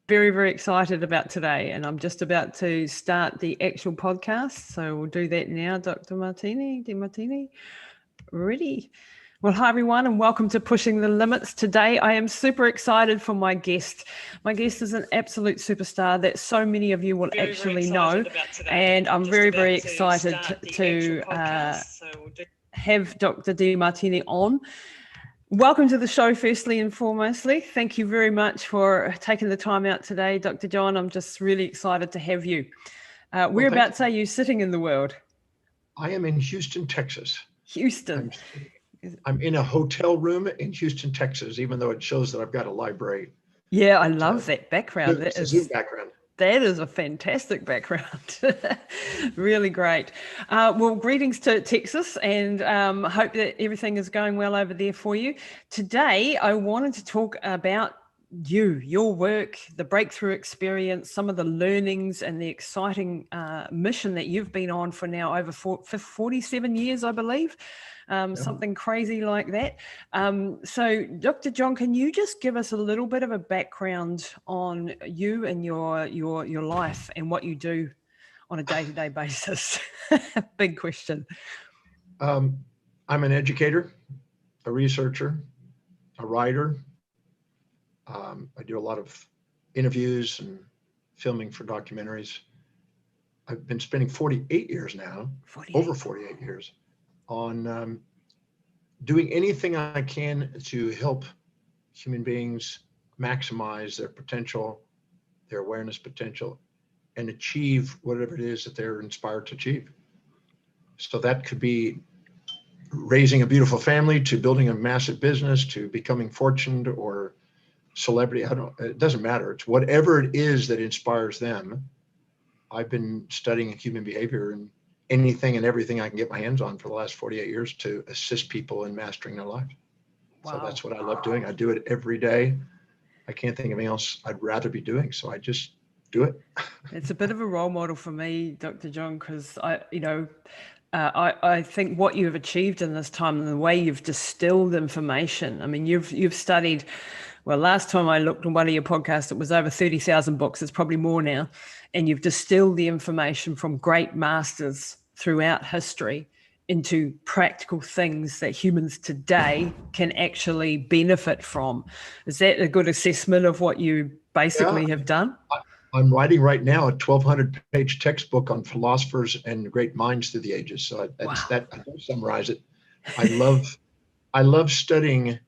very, very excited about today, and I'm just about to start the actual podcast. So we'll do that now. Dr. Demartini, ready? Well, hi everyone, and welcome to Pushing the Limits. Today, I am super excited for my guest. My guest is an absolute superstar that so many of you will actually know, and I'm very, very excited to have Dr. Demartini on. Welcome to the show, firstly and foremostly. Thank you very much for taking the time out today, Dr. John. I'm just really excited to have you. Whereabouts are you sitting in the world? I am in Houston, Texas. Houston. I'm in a hotel room in Houston, Texas, even though it shows that I've got a library. Yeah, I love that background. It's a Zoom background. That is a fantastic background. Really great. Well, greetings to Texas, and hope that everything is going well over there for you. Today, I wanted to talk about your work, the breakthrough experience, some of the learnings and the exciting mission that you've been on for now over 47 years, I believe. Something crazy like that. So Dr. John, can you just give us a little bit of a background on you and your life and what you do on a day-to-day basis? Big question. I'm an educator, a researcher, a writer. I do a lot of interviews and filming for documentaries. I've been spending 48 years now, over 48 years, on doing anything I can to help human beings maximize their potential, their awareness potential, and achieve whatever it is that they're inspired to achieve. So that could be raising a beautiful family, to building a massive business, to becoming fortunate or celebrity. It doesn't matter. It's whatever it is that inspires them. I've been studying human behavior and anything and everything I can get my hands on for the last 48 years to assist people in mastering their lives. Wow. So that's what I love doing. I do it every day. I can't think of anything else I'd rather be doing. So I just do it. It's a bit of a role model for me, Dr. John, because I think what you've achieved in this time and the way you've distilled information. I mean, you've studied. Well, last time I looked on one of your podcasts, it was over 30,000 books. It's probably more now. And you've distilled the information from great masters throughout history into practical things that humans today can actually benefit from. Is that a good assessment of what you basically have done? I'm writing right now a 1,200-page textbook on philosophers and great minds through the ages. So I don't summarize it. I love studying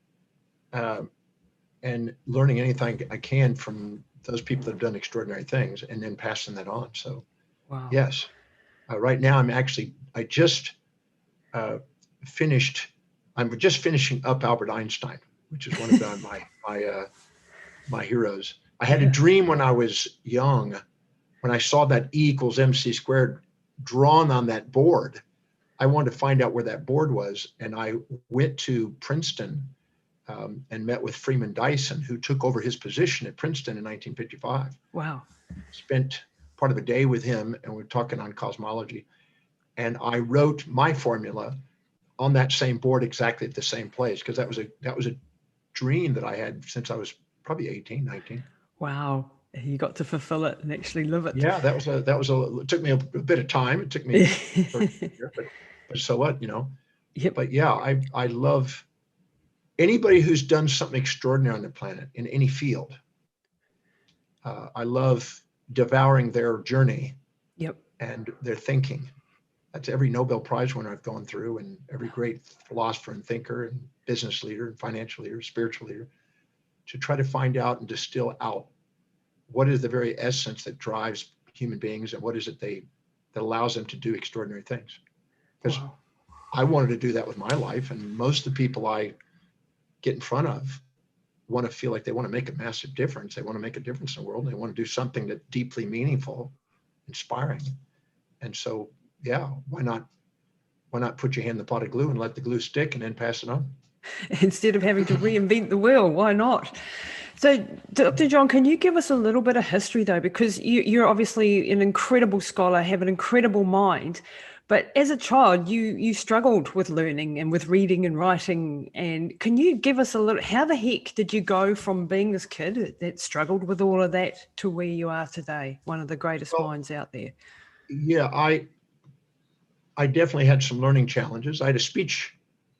and learning anything I can from those people that have done extraordinary things and then passing that on. So, yes, right now I'm just finishing up Albert Einstein, which is one of my heroes. I had a dream when I was young, when I saw that E=mc² drawn on that board. I wanted to find out where that board was, and I went to Princeton and met with Freeman Dyson, who took over his position at Princeton in 1955. Wow. Spent part of a day with him, and we were talking on cosmology. And I wrote my formula on that same board exactly at the same place, because that was a dream that I had since I was probably 18, 19. Wow. You got to fulfill it and actually live it. Yeah, it took me a bit of time. It took me a year, but so what, Yep. But yeah, I love anybody who's done something extraordinary on the planet in any field. I love devouring their journey. Yep. And their thinking. That's every Nobel Prize winner I've gone through, and every great philosopher and thinker and business leader and financial leader, spiritual leader, to try to find out and distill out what is the very essence that drives human beings, and what is it that allows them to do extraordinary things. Because I wanted to do that with my life, and most of the people I get in front of want to feel like they want to make a massive difference. They want to make a difference in the world. They want to do something that's deeply meaningful, inspiring. And so, yeah, why not put your hand in the pot of glue and let the glue stick and then pass it on? Instead of having to reinvent the wheel, why not? So, Dr. John, can you give us a little bit of history, though? Because you're obviously an incredible scholar, have an incredible mind, But as a child, you struggled with learning and with reading and writing. And can you give us a little, how the heck did you go from being this kid that struggled with all of that to where you are today, one of the greatest minds out there? Yeah, I definitely had some learning challenges. I had a speech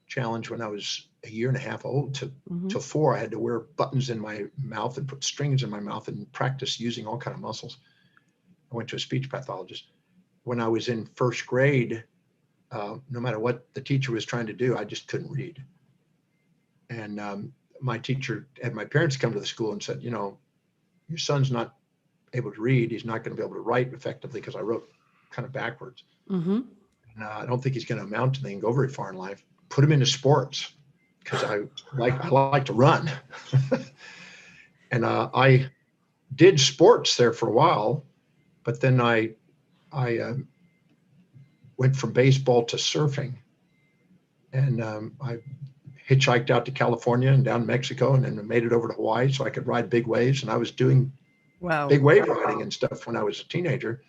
challenge when I was a year and a half old to 4. I had to wear buttons in my mouth and put strings in my mouth and practice using all kind of muscles. I went to a speech pathologist. When I was in first grade, no matter what the teacher was trying to do, I just couldn't read. And my teacher had my parents come to the school and said, your son's not able to read. He's not going to be able to write effectively because I wrote kind of backwards. Mm-hmm. And I don't think he's going to amount to anything, go very far in life. Put him into sports because I like to run. And I did sports there for a while, but then I went from baseball to surfing, and I hitchhiked out to California and down Mexico, and then made it over to Hawaii so I could ride big waves. And I was doing big wave riding and stuff when I was a teenager.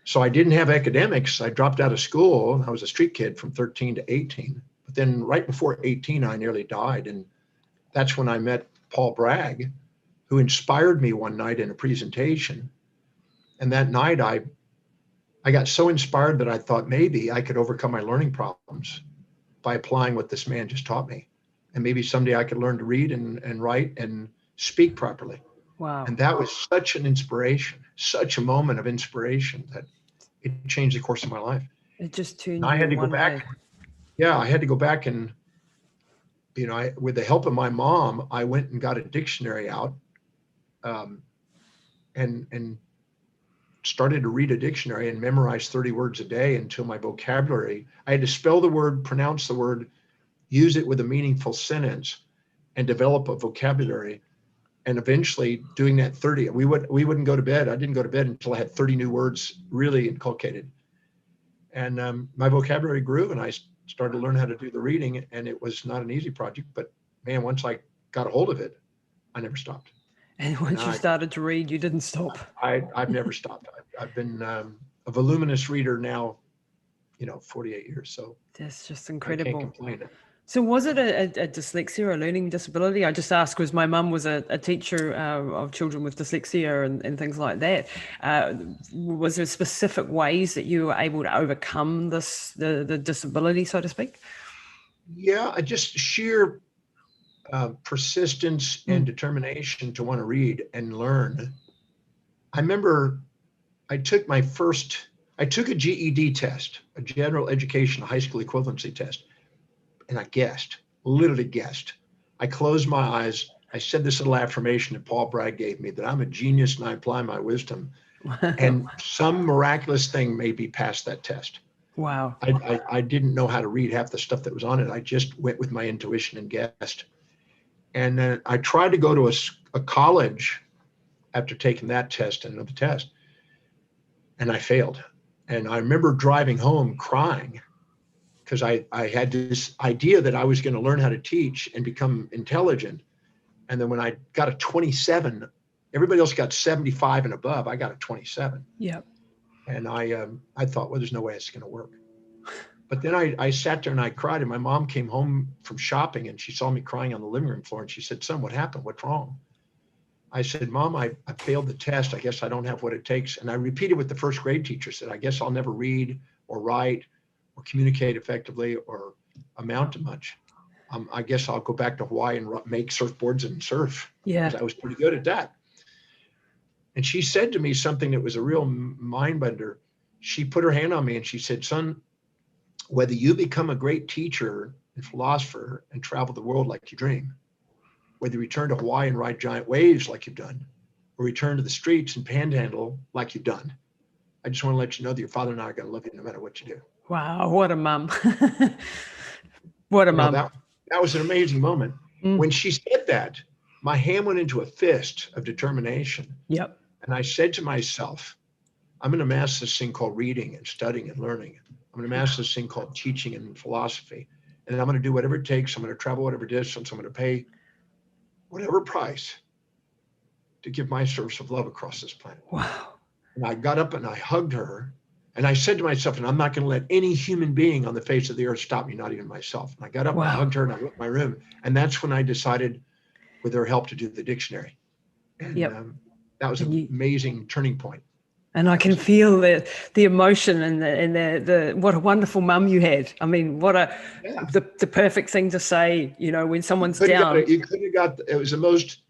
So I didn't have academics. I dropped out of school. I was a street kid from 13 to 18. But then right before 18, I nearly died. And that's when I met Paul Bragg, who inspired me one night in a presentation. And that night I got so inspired that I thought maybe I could overcome my learning problems by applying what this man just taught me. And maybe someday I could learn to read and write and speak properly. Wow. And that was such an inspiration, such a moment of inspiration that it changed the course of my life. It just turned. And I had to go back. Yeah, I had to go back and, with the help of my mom, I went and got a dictionary out and started to read a dictionary and memorize 30 words a day until my vocabulary, I had to spell the word, pronounce the word, use it with a meaningful sentence, and develop a vocabulary. And eventually doing that 30, we wouldn't go to bed. I didn't go to bed until I had 30 new words really inculcated. And my vocabulary grew, and I started to learn how to do the reading. And it was not an easy project, but man, once I got a hold of it, I never stopped. And once you started to read, you didn't stop. I've never stopped. I've been a voluminous reader now, 48 years. So that's just incredible. I can't complain. So was it a dyslexia or a learning disability? I just asked because my mum was a teacher of children with dyslexia and things like that. Was there specific ways that you were able to overcome the disability, so to speak? Yeah, just sheer persistence and determination to want to read and learn. I remember I took a GED test, a general education high school equivalency test. And I literally guessed. I closed my eyes. I said this little affirmation that Paul Bragg gave me, that I'm a genius and I apply my wisdom. Wow. And some miraculous thing made me pass that test. Wow. I didn't know how to read half the stuff that was on it. I just went with my intuition and guessed. And then I tried to go to a college after taking that test and another test, and I failed. And I remember driving home crying, because I had this idea that I was going to learn how to teach and become intelligent. And then when I got a 27, everybody else got 75 and above. I got a 27. Yeah. And I thought, well, there's no way it's going to work. But then I sat there and I cried, and my mom came home from shopping and she saw me crying on the living room floor, and she said, "Son, what happened? What's wrong?" I said, "Mom, I failed the test. I guess I don't have what it takes." And I repeated what the first grade teacher said. "I guess I'll never read or write or communicate effectively or amount to much. I guess I'll go back to Hawaii and make surfboards and surf." Yeah. Because I was pretty good at that. And she said to me something that was a real mind bender. She put her hand on me and she said, "Son, whether you become a great teacher and philosopher and travel the world like you dream, whether you return to Hawaii and ride giant waves like you've done, or return to the streets and panhandle like you've done, I just want to let you know that your father and I are going to love you no matter what you do." Wow, what a mum. What a mum. That was an amazing moment. When she said that, my hand went into a fist of determination. Yep. And I said to myself, I'm going to master this thing called reading and studying and learning. I'm going to master this thing called teaching and philosophy. And I'm going to do whatever it takes. I'm going to travel whatever distance. I'm going to pay whatever price to give my service of love across this planet. Wow. And I got up and I hugged her And I said to myself, and I'm not going to let any human being on the face of the earth stop me, not even myself. And I got up, I hugged her, and I went to my room. And that's when I decided, with her help, to do the dictionary. And that was an amazing turning point. And I can feel the emotion and the what a wonderful mum you had. I mean, what the perfect thing to say, you know, when someone's down. You could have got, it was the most,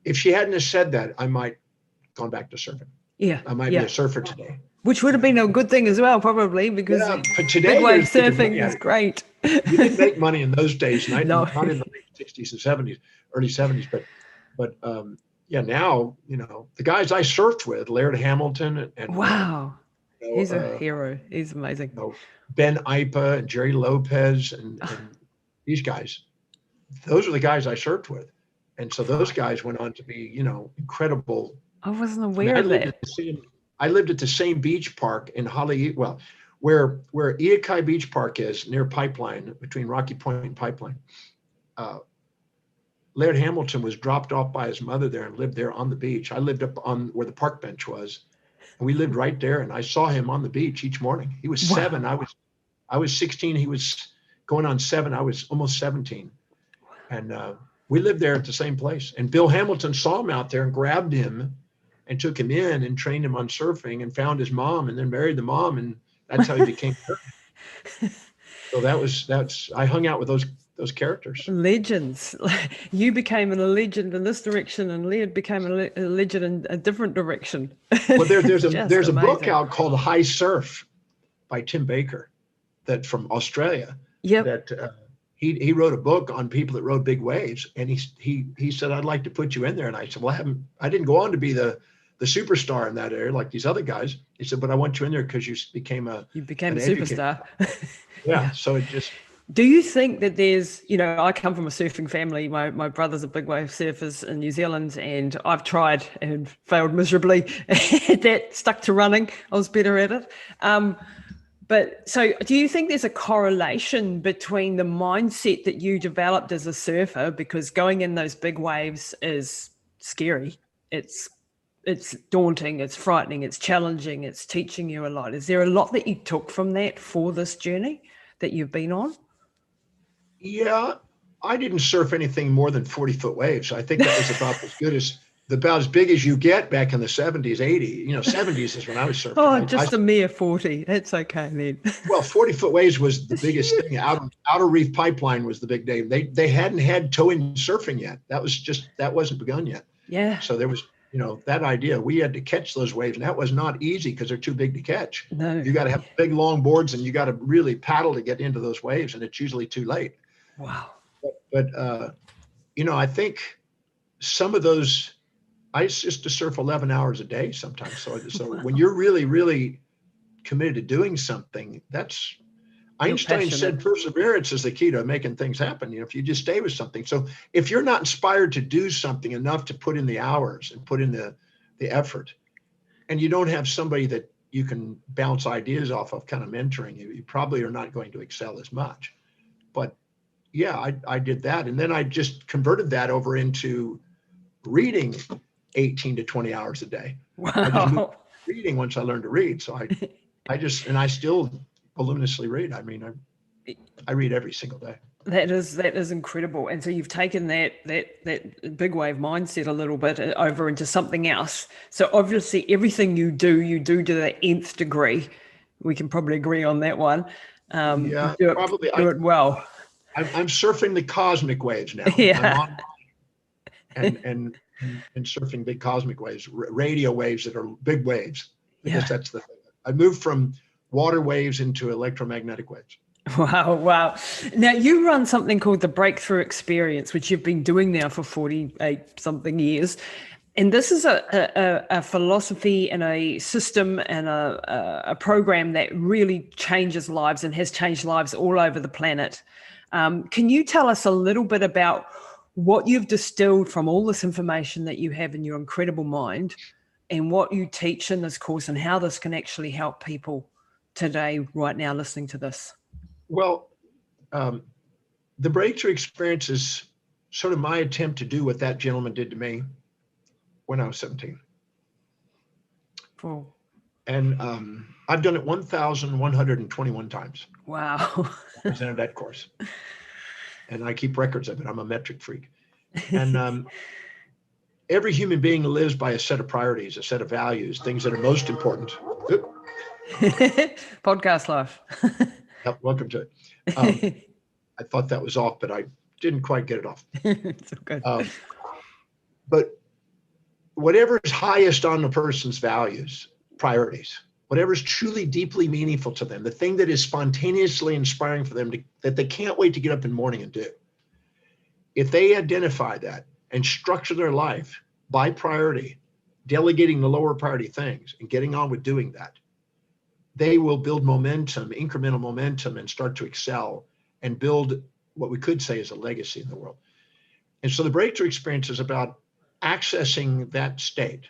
if she hadn't have said that, I might have gone back to surfing. Yeah. I might be a surfer today. Which would have been a good thing as well, probably, because but today, big wave surfing is great. You didn't make money in those days, not in the late 60s and 70s, early 70s, but now, you know, the guys I surfed with, Laird Hamilton and wow, he's a hero. He's amazing. You know, Ben Ipa and Jerry Lopez and these guys, those are the guys I surfed with. And so those guys went on to be, you know, incredible. I wasn't aware of that. I lived at the same beach park in where Iakai Beach Park is, near Pipeline, between Rocky Point and Pipeline. Laird Hamilton was dropped off by his mother there and lived there on the beach. I lived up on where the park bench was, and we lived right there. And I saw him on the beach each morning. He was 7. I was 16. He was going on 7. I was almost 17. And we lived there at the same place. And Bill Hamilton saw him out there and grabbed him and took him in and trained him on surfing and found his mom and then married the mom. And that's how he became surfing. So I hung out with those characters. Legends. You became a legend in this direction, and Laird became a legend in a different direction. Well, there's a book out called High Surf by Tim Baker, that from Australia. Yeah. That he wrote a book on people that rode big waves, and he said, I'd like to put you in there. And I said, well, I didn't go on to be the superstar in that area like these other guys. He said, but I want you in there because you became a superstar. Yeah. So it just. Do you think that there's, you know, I come from a surfing family. My brothers are big wave surfers in New Zealand, and I've tried and failed miserably. That stuck to running. I was better at it. But so do you think there's a correlation between the mindset that you developed as a surfer, because going in those big waves is scary. It's daunting, it's frightening, it's challenging, it's teaching you a lot. Is there a lot that you took from that for this journey that you've been on? Yeah, I didn't surf anything more than 40-foot waves. I think that was about as big as you get back in the 70s, 80s. You know, 70s is when I was surfing. Oh, just a mere 40. That's okay then. Well, 40-foot waves was the biggest thing. Outer Reef Pipeline was the big day. They hadn't had tow-in surfing yet. That wasn't begun yet. Yeah. So there was, you know, that idea. We had to catch those waves, and that was not easy because they're too big to catch. No. You got to have big, long boards, and you got to really paddle to get into those waves, and it's usually too late. Wow. But you know, I think some of those, I used to surf 11 hours a day sometimes. So Wow. When you're really, really committed to doing something, that's, Einstein said perseverance is the key to making things happen. You know, if you just stay with something. So if you're not inspired to do something enough to put in the hours and put in the effort, and you don't have somebody that you can bounce ideas off of, kind of mentoring you probably are not going to excel as much. But yeah, I did that. And then I just converted that over into reading 18 to 20 hours a day. Wow. I just moved to reading once I learned to read. So I still voluminously read. I mean, I read every single day. That is incredible. And so you've taken that big wave mindset a little bit over into something else. So obviously everything you do to the nth degree. We can probably agree on that one. Yeah, do it well. I'm surfing the cosmic waves now. Yeah. And surfing big cosmic waves, radio waves that are big waves. Because that's the thing. I moved from water waves into electromagnetic waves. Wow. Now you run something called the Breakthrough Experience, which you've been doing now for 48 something years. And this is a philosophy and a system and a program that really changes lives and has changed lives all over the planet. Can you tell us a little bit about what you've distilled from all this information that you have in your incredible mind and what you teach in this course and how this can actually help people today, right now, listening to this? Well, the Breakthrough Experience is sort of my attempt to do what that gentleman did to me when I was 17. Cool. And I've done it 1,121 times. Wow. Presented that course. And I keep records of it. I'm a metric freak. And every human being lives by a set of priorities, a set of values, things that are most important. Oop. Podcast life. Yep, welcome to it. I thought that was off, but I didn't quite get it off. It's good. But whatever's highest on the person's values, priorities, whatever's truly deeply meaningful to them, the thing that is spontaneously inspiring for them that they can't wait to get up in the morning and do. If they identify that and structure their life by priority, delegating the lower priority things and getting on with doing that, they will build momentum, incremental momentum, and start to excel and build what we could say is a legacy in the world. And so the breakthrough experience is about accessing that state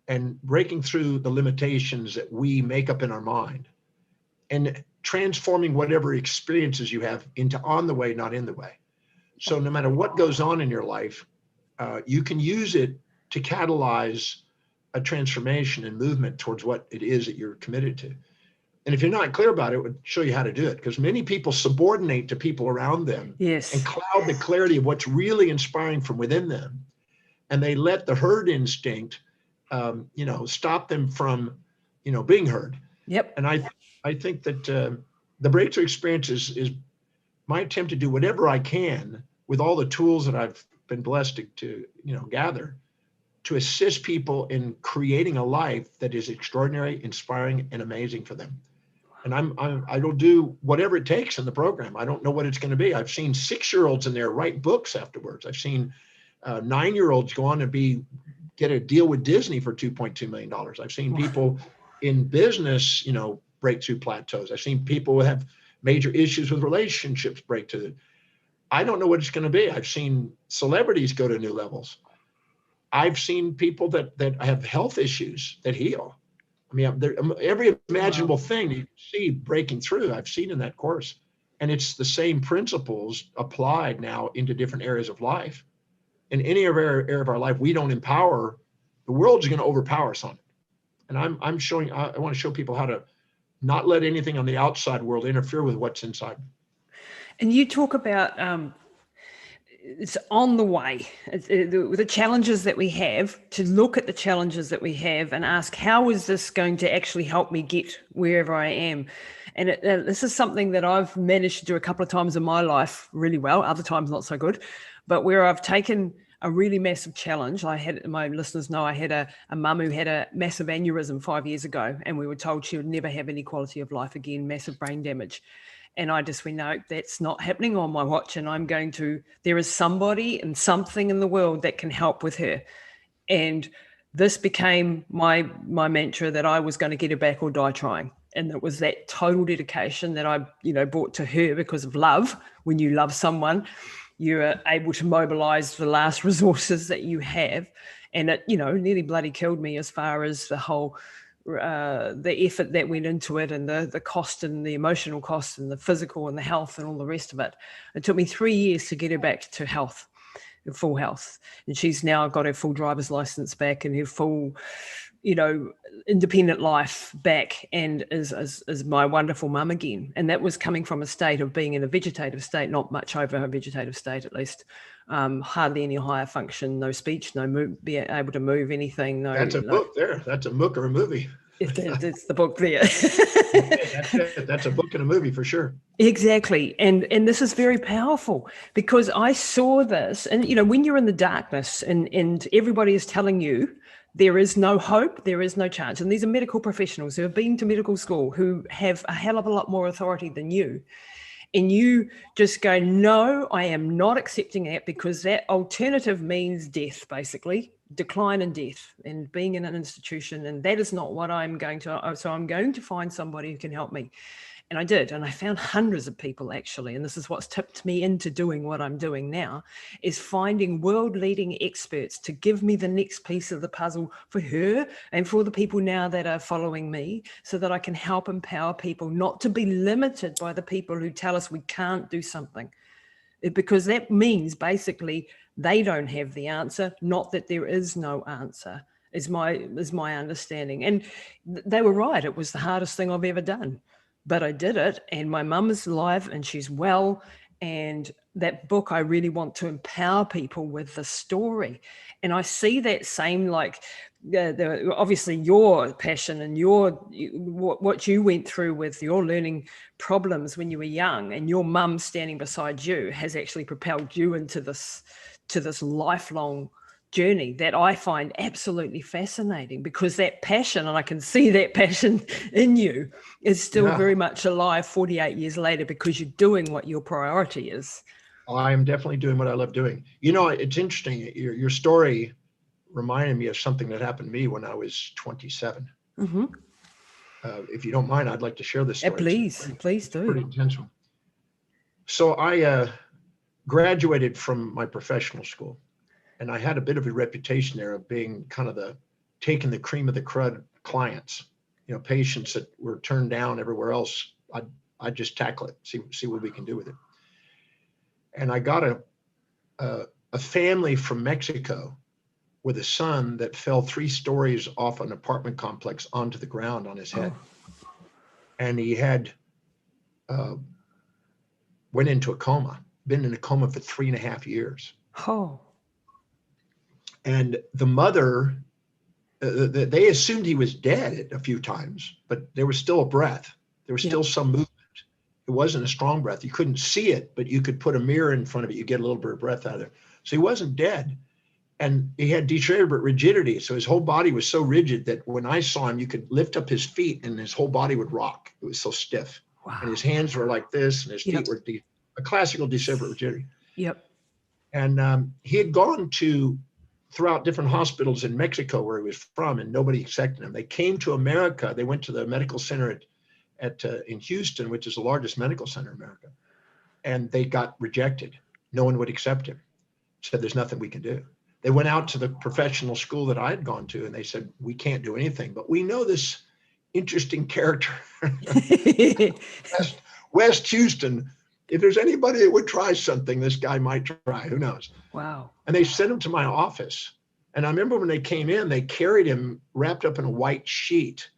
and breaking through the limitations that we make up in our mind and transforming whatever experiences you have into on the way, not in the way. So no matter what goes on in your life, you can use it to catalyze a transformation and movement towards what it is that you're committed to. And if you're not clear about it, it would show you how to do it, because many people subordinate to people around them. Yes. And cloud the clarity of what's really inspiring from within them. And they let the herd instinct, stop them from, being heard. Yep. And I think that the breakthrough experience is my attempt to do whatever I can with all the tools that I've been blessed to gather, to assist people in creating a life that is extraordinary, inspiring, and amazing for them. And I will do whatever it takes in the program. I don't know what it's going to be. I've seen 6-year-olds in there write books afterwards. I've seen 9-year-olds go on to get a deal with Disney for $2.2 million. I've seen people in business, break through plateaus. I've seen people who have major issues with relationships break through. I don't know what it's going to be. I've seen celebrities go to new levels. I've seen people that have health issues that heal. I mean, every imaginable thing you see breaking through, I've seen in that course. And it's the same principles applied now into different areas of life. In any area of our life, we don't empower, the world's going to overpower us on it. And I want to show people how to not let anything on the outside world interfere with what's inside. And you talk about it's on the way, the challenges that we have, to look at the challenges that we have and ask, how is this going to actually help me get wherever I am? And this is something that I've managed to do a couple of times in my life really well, other times not so good, but where I've taken a really massive challenge. My listeners know I had a mum who had a massive aneurysm 5 years ago, and we were told she would never have any quality of life again, massive brain damage. And I just went, no, that's not happening on my watch. And there is somebody and something in the world that can help with her. And this became my mantra, that I was going to get her back or die trying. And it was that total dedication that I, brought to her because of love. When you love someone, you're able to mobilize the last resources that you have. And it, nearly bloody killed me as far as the whole the effort that went into it, and the cost and the emotional cost and the physical and the health and all the rest of it. It took me 3 years to get her back to health, full health. And she's now got her full driver's license back and her full, independent life back, and is my wonderful mum again. And that was coming from a state of being in a vegetative state, not much over a vegetative state at least. Hardly any higher function, no speech, be able to move anything. That's a book there. That's a book or a movie. It's the book there. That's it. That's a book and a movie for sure. Exactly. And this is very powerful, because I saw this, and when you're in the darkness and everybody is telling you there is no hope, there is no chance. And these are medical professionals who have been to medical school, who have a hell of a lot more authority than you. And you just go, no, I am not accepting that, because that alternative means death, basically, decline and death, and being in an institution. And that is not what I'm going to. So I'm going to find somebody who can help me. And I did. And I found hundreds of people, actually. And this is what's tipped me into doing what I'm doing now, is finding world-leading experts to give me the next piece of the puzzle for her and for the people now that are following me, so that I can help empower people not to be limited by the people who tell us we can't do something. Because that means basically they don't have the answer, not that there is no answer. is my understanding. And they were right. It was the hardest thing I've ever done, but I did it. And my mum is alive and she's well. And that book, I really want to empower people with the story. And I see that same, like, obviously your passion and what you went through with your learning problems when you were young, and your mum standing beside you has actually propelled you into this lifelong journey that I find absolutely fascinating, because that passion, and I can see that passion in you, is still very much alive 48 years later, because you're doing what your priority is. I'm definitely doing what I love doing. You know, it's interesting. Your story reminded me of something that happened to me when I was 27. Mm-hmm. If you don't mind, I'd like to share this story. Please do. Pretty intense one. So I graduated from my professional school, and I had a bit of a reputation there of being kind of taking the cream of the crud clients, you know, patients that were turned down everywhere else. I'd just tackle it, see what we can do with it. And I got a family from Mexico with a son that fell 3 stories off an apartment complex onto the ground on his head. And he had went into a coma, been in a coma for 3.5 years. Oh. And the mother, they assumed he was dead a few times, but there was still a breath. There was still some movement. It wasn't a strong breath. You couldn't see it, but you could put a mirror in front of it. You get a little bit of breath out of there. So he wasn't dead. And he had deteriorated rigidity. So his whole body was so rigid that when I saw him, you could lift up his feet and his whole body would rock. It was so stiff. Wow. And his hands were like this, and his feet were a classical deceriorated rigidity. Yep. And he had gone throughout different hospitals in Mexico where he was from, and nobody accepted him. They came to America. They went to the medical center in Houston, which is the largest medical center in America, and they got rejected. No one would accept him. Said, there's nothing we can do. They went out to the professional school that I had gone to, and they said, we can't do anything, but we know this interesting character, West Houston. If there's anybody that would try something, this guy might try. Who knows? Wow. And they sent him to my office. And I remember when they came in, they carried him wrapped up in a white sheet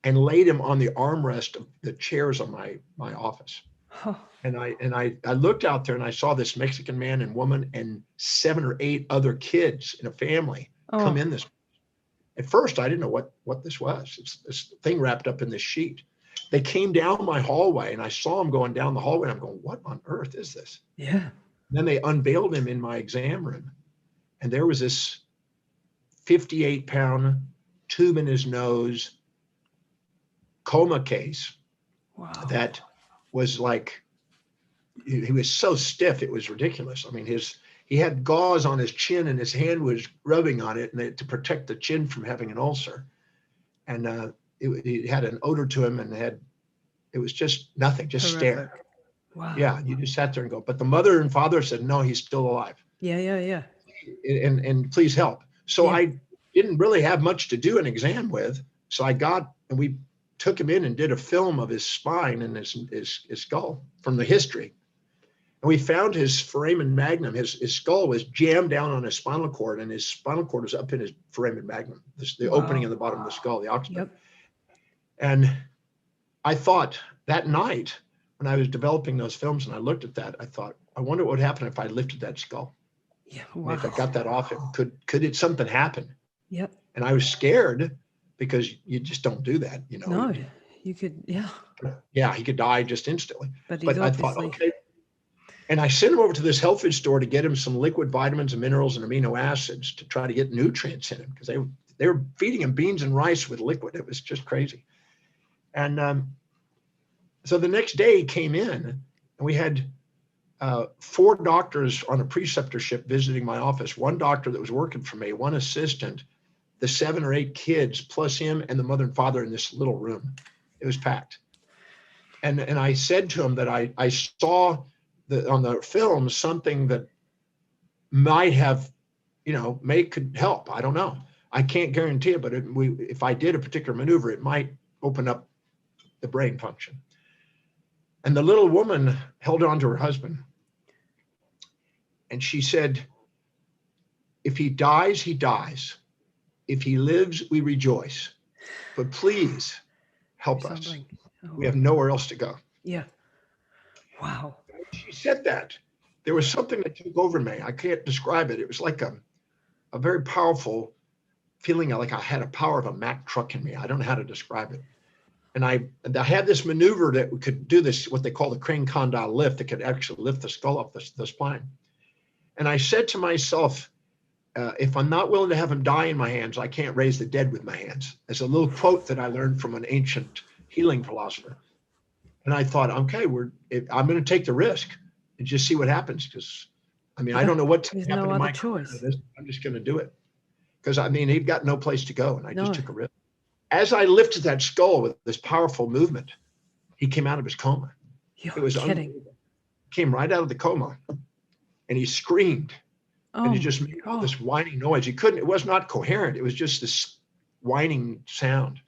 and laid him on the armrest of the chairs on my office. Huh. And I looked out there and I saw this Mexican man and woman and 7 or 8 other kids in a family come in this. At first, I didn't know what this was. It's this thing wrapped up in this sheet. They came down my hallway and I saw them going down the hallway. And I'm going, what on earth is this? Yeah. And then they unveiled him in my exam room. And there was this 58-pound tube in his nose coma case. Wow. That was like, he was so stiff, it was ridiculous. I mean, he had gauze on his chin and his hand was rubbing on it to protect the chin from having an ulcer. And it had an odor to him, and it was just nothing, just stare. Wow. Yeah, you just sat there and go, but the mother and father said, no, he's still alive. Yeah. And please help. So I didn't really have much to do an exam with. So we took him in and did a film of his spine and his skull from the history. And we found his foramen magnum. His skull was jammed down on his spinal cord, and his spinal cord was up in his foramen magnum, the opening in the bottom of the skull, the occiput. Yep. And I thought that night when I was developing those films and I looked at that, I thought, I wonder what would happen if I lifted that skull. Yeah, wow. If I got that off him, could something happen? Yep. And I was scared because you just don't do that, you know. No, you could, yeah. Yeah, he could die just instantly. But I thought, okay. And I sent him over to this health food store to get him some liquid vitamins and minerals and amino acids to try to get nutrients in him, because they were feeding him beans and rice with liquid. It was just crazy. And so the next day he came in, and we had 4 doctors on a preceptorship visiting my office. 1 doctor that was working for me, 1 assistant, the 7 or 8 kids, plus him and the mother and father in this little room. It was packed. And I said to him that I saw on the film something that might have, could help. I don't know. I can't guarantee it, but if I did a particular maneuver, it might open up the brain function. And the little woman held on to her husband. And she said, if he dies, he dies. If he lives, we rejoice. But please help us. Something. Oh, We have nowhere else to go. yeah. Wow. She said that. There was something that took over me. I can't describe it. It was like a very powerful feeling, like I had a power of a Mack truck in me. I don't know how to describe it. And I had this maneuver that could do this, what they call the crane condyle lift, that could actually lift the skull up the spine. And I said to myself, if I'm not willing to have him die in my hands, I can't raise the dead with my hands. It's a little quote that I learned from an ancient healing philosopher. And I thought, okay, I'm going to take the risk and just see what happens. Because, I mean, I don't know what's There's happened no to my other choice. career. I'm just going to do it. Because, I mean, he'd got no place to go, and I just No. took a risk. As I lifted that skull with this powerful movement, he came out of his coma. You're It was kidding. unbelievable. Came right out of the coma, and he screamed. Oh, And he just made all this whining noise. It was not coherent. It was just this whining sound.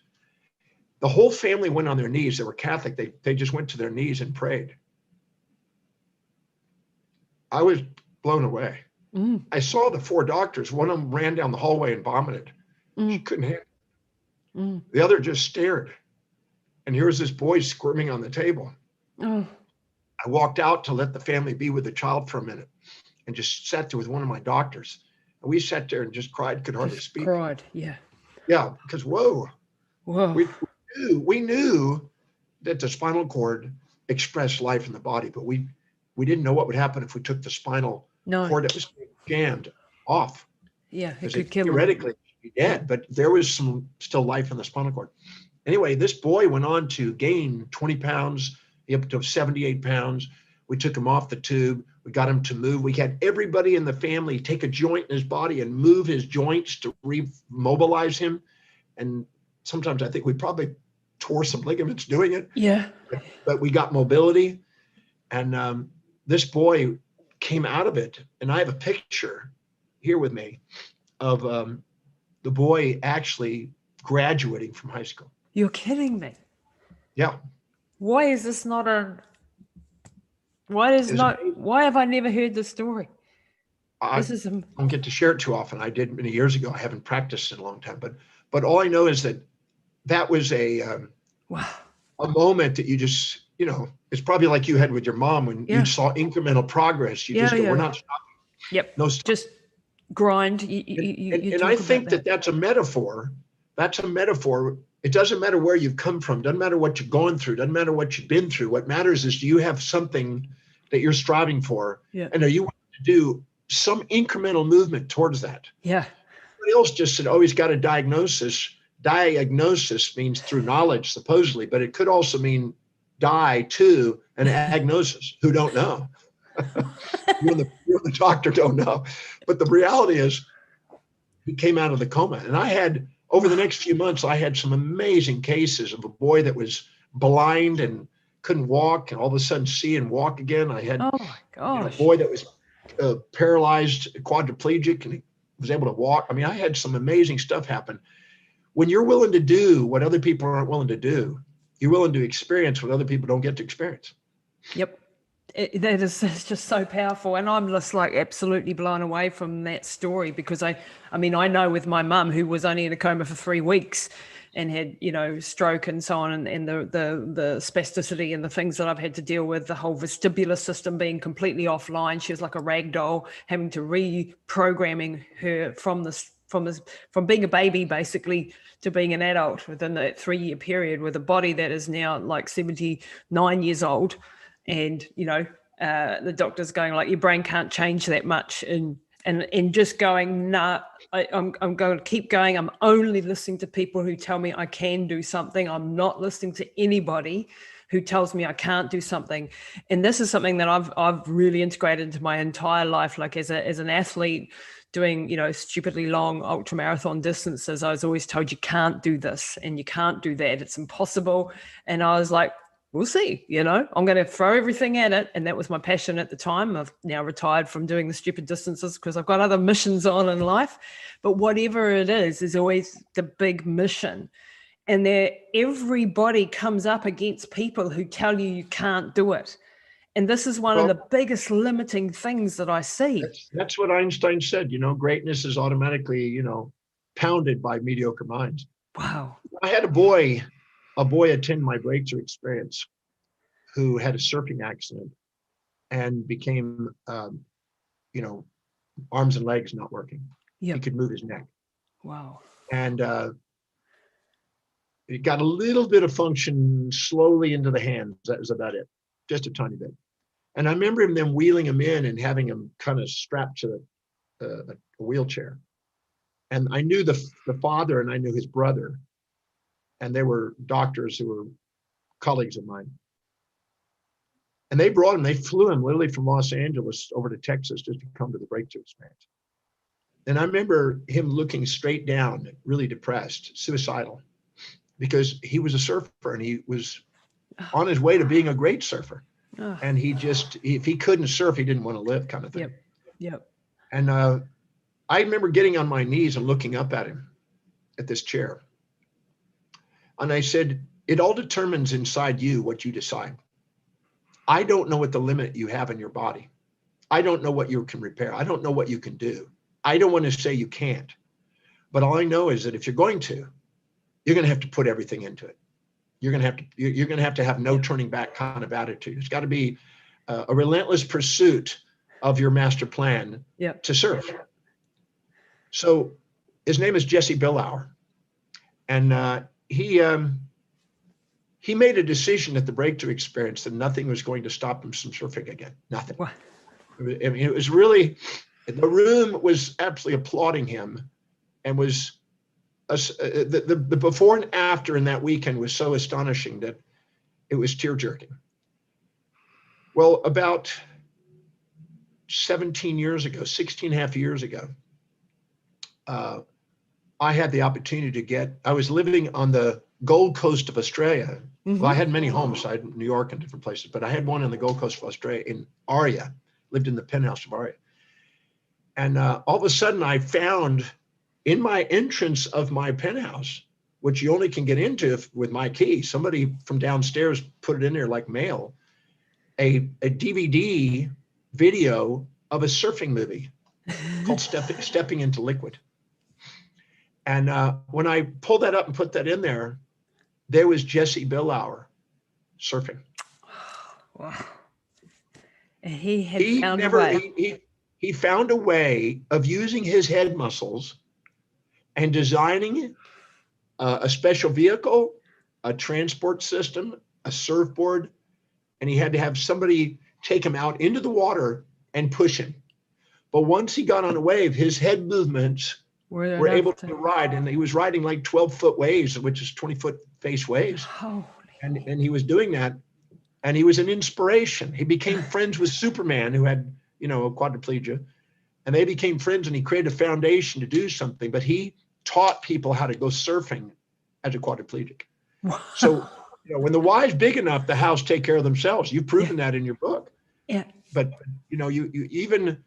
The whole family went on their knees. They were Catholic. They just went to their knees and prayed. I was blown away. I saw the 4 doctors. One of them ran down the hallway and vomited. She couldn't handle it. The other just stared. And here was this boy squirming on the table. I walked out to let the family be with the child for a minute, and just sat there with one of my doctors. And we sat there and just cried, could hardly speak. Cried, yeah. Yeah, because whoa. We knew that the spinal cord expressed life in the body, but we didn't know what would happen if we took the spinal cord that was jammed off. Yeah, it could kill him. Theoretically, he'd be dead, but there was still life in the spinal cord. Anyway, this boy went on to gain 20 pounds, up to 78 pounds. We took him off the tube. We got him to move. We had everybody in the family take a joint in his body and move his joints to remobilize him. And sometimes I think we probably tore some ligaments doing it. Yeah. But we got mobility. And this boy came out of it. And I have a picture here with me of the boy actually graduating from high school. You're kidding me. Yeah. Why is this not why have I never heard this story? I don't get to share it too often. I did many years ago. I haven't practiced in a long time, but all I know is that was a moment that you just, it's probably like you had with your mom when you saw incremental progress. You just go, we're not stopping. Yep. No stop. Just grind. And I think that's a metaphor. That's a metaphor. It doesn't matter where you've come from. Doesn't matter what you're going through. Doesn't matter what you've been through. What matters is, do you have something that you're striving for? Yeah. And are you willing to do some incremental movement towards that? Yeah. Somebody else just said, oh, he's got a diagnosis. Diagnosis means through knowledge, supposedly, but it could also mean die to an agnosis, who don't know. you and the doctor don't know. But the reality is, he came out of the coma. And over the next few months, I had some amazing cases of a boy that was blind and couldn't walk, and all of a sudden see and walk again. I had a boy that was paralyzed, quadriplegic, and he was able to walk. I mean, I had some amazing stuff happen. When you're willing to do what other people aren't willing to do, you're willing to experience what other people don't get to experience. Yep. It's just so powerful. And I'm just like absolutely blown away from that story, because I know with my mum, who was only in a coma for 3 weeks and had, stroke and so on, and the spasticity and the things that I've had to deal with, the whole vestibular system being completely offline. She was like a rag doll, having to reprogramming her from being a baby basically to being an adult within that 3-year period, with a body that is now like 79 years old. And, the doctor's going like, your brain can't change that much. And just going, nah, I'm going to keep going. I'm only listening to people who tell me I can do something. I'm not listening to anybody who tells me I can't do something. And this is something that I've really integrated into my entire life. Like as an athlete doing, stupidly long ultra marathon distances, I was always told you can't do this and you can't do that. It's impossible. And I was like, we'll see, I'm going to throw everything at it. And that was my passion at the time. I've now retired from doing the stupid distances because I've got other missions on in life. But whatever it is always the big mission. And everybody comes up against people who tell you can't do it. And this is one of the biggest limiting things that I see. That's what Einstein said, greatness is automatically, pounded by mediocre minds. Wow. I had a boy attend my breakthrough experience who had a surfing accident and became, arms and legs not working. Yep. He could move his neck. Wow. And it got a little bit of function slowly into the hands. That was about it, just a tiny bit. And I remember them wheeling him in and having him kind of strapped to a wheelchair. And I knew the father and I knew his brother, and they were doctors who were colleagues of mine. And they flew him literally from Los Angeles over to Texas just to come to the breakthrough experience. And I remember him looking straight down, really depressed, suicidal, because he was a surfer and he was on his way to being a great surfer. Oh. And if he couldn't surf, he didn't want to live, kind of thing. Yep. And I remember getting on my knees and looking up at him at this chair. And I said, it all determines inside you what you decide. I don't know what the limit you have in your body. I don't know what you can repair. I don't know what you can do. I don't want to say you can't. But all I know is that if you're going to have to put everything into it. You're going to have no turning back kind of attitude. It's got to be a relentless pursuit of your master plan to surf. So his name is Jesse Billauer. And he made a decision at the breakthrough experience that nothing was going to stop him from surfing again. Nothing. What? I mean, it was really, the room was absolutely applauding him, and was the before and after in that weekend was so astonishing that it was tear-jerking. Well, about 16 and a half years ago, I had the opportunity I was living on the Gold Coast of Australia. Mm-hmm. Well, I had many homes. I had New York and different places, but I had one on the Gold Coast of Australia in Aria, lived in the penthouse of Aria. And all of a sudden I found in my entrance of my penthouse, which you only can get into with my key, somebody from downstairs put it in there like mail, a DVD video of a surfing movie called Stepping into Liquid. And when I pulled that up and put that in there was Jesse Billauer surfing. Wow. And he found a way. He found a way of using his head muscles and designing a special vehicle, a transport system, a surfboard, and he had to have somebody take him out into the water and push him. But once he got on a wave, his head movements were able to ride, and he was riding like 12-foot waves, which is 20-foot face waves. And he was doing that, and he was an inspiration. He became friends with Superman, who had, a quadriplegia, and they became friends, and he created a foundation to do something, but he taught people how to go surfing as a quadriplegic. Wow. So, when the why's big enough, the hows take care of themselves. You've proven that in your book. Yeah. But, you even,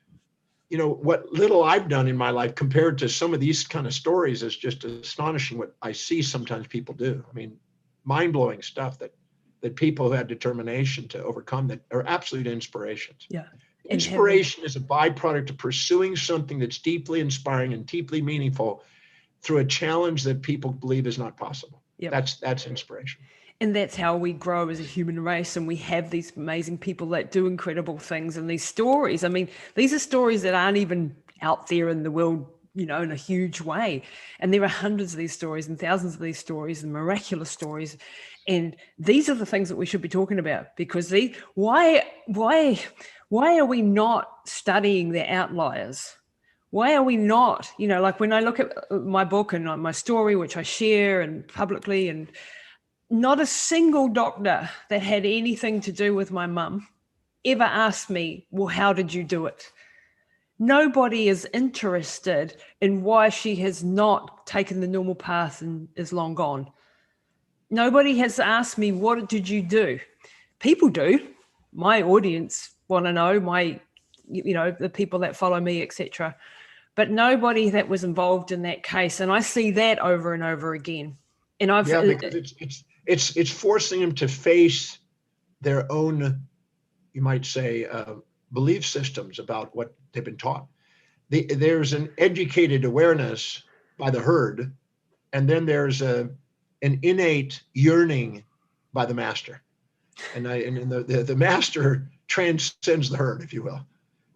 what little I've done in my life compared to some of these kind of stories is just astonishing what I see sometimes people do. I mean, mind-blowing stuff that people who have determination to overcome that are absolute inspirations. Yeah. Inspiration is a byproduct of pursuing something that's deeply inspiring and deeply meaningful through a challenge that people believe is not possible. Yep. That's inspiration. And that's how we grow as a human race. And we have these amazing people that do incredible things, and these stories. I mean, these are stories that aren't even out there in the world, in a huge way. And there are hundreds of these stories and thousands of these stories and miraculous stories. And these are the things that we should be talking about, because why are we not studying the outliers? Why are we not, like when I look at my book and my story, which I share and publicly, and not a single doctor that had anything to do with my mum ever asked me, well, how did you do it? Nobody is interested in why she has not taken the normal path and is long gone. Nobody has asked me, what did you do? People do. My audience want to know, the people that follow me, etc. But nobody that was involved in that case. And I see that over and over again. And because it's forcing them to face their own, you might say, belief systems about what they've been taught. There's an educated awareness by the herd, and then there's an innate yearning by the master, and the master transcends the herd, if you will.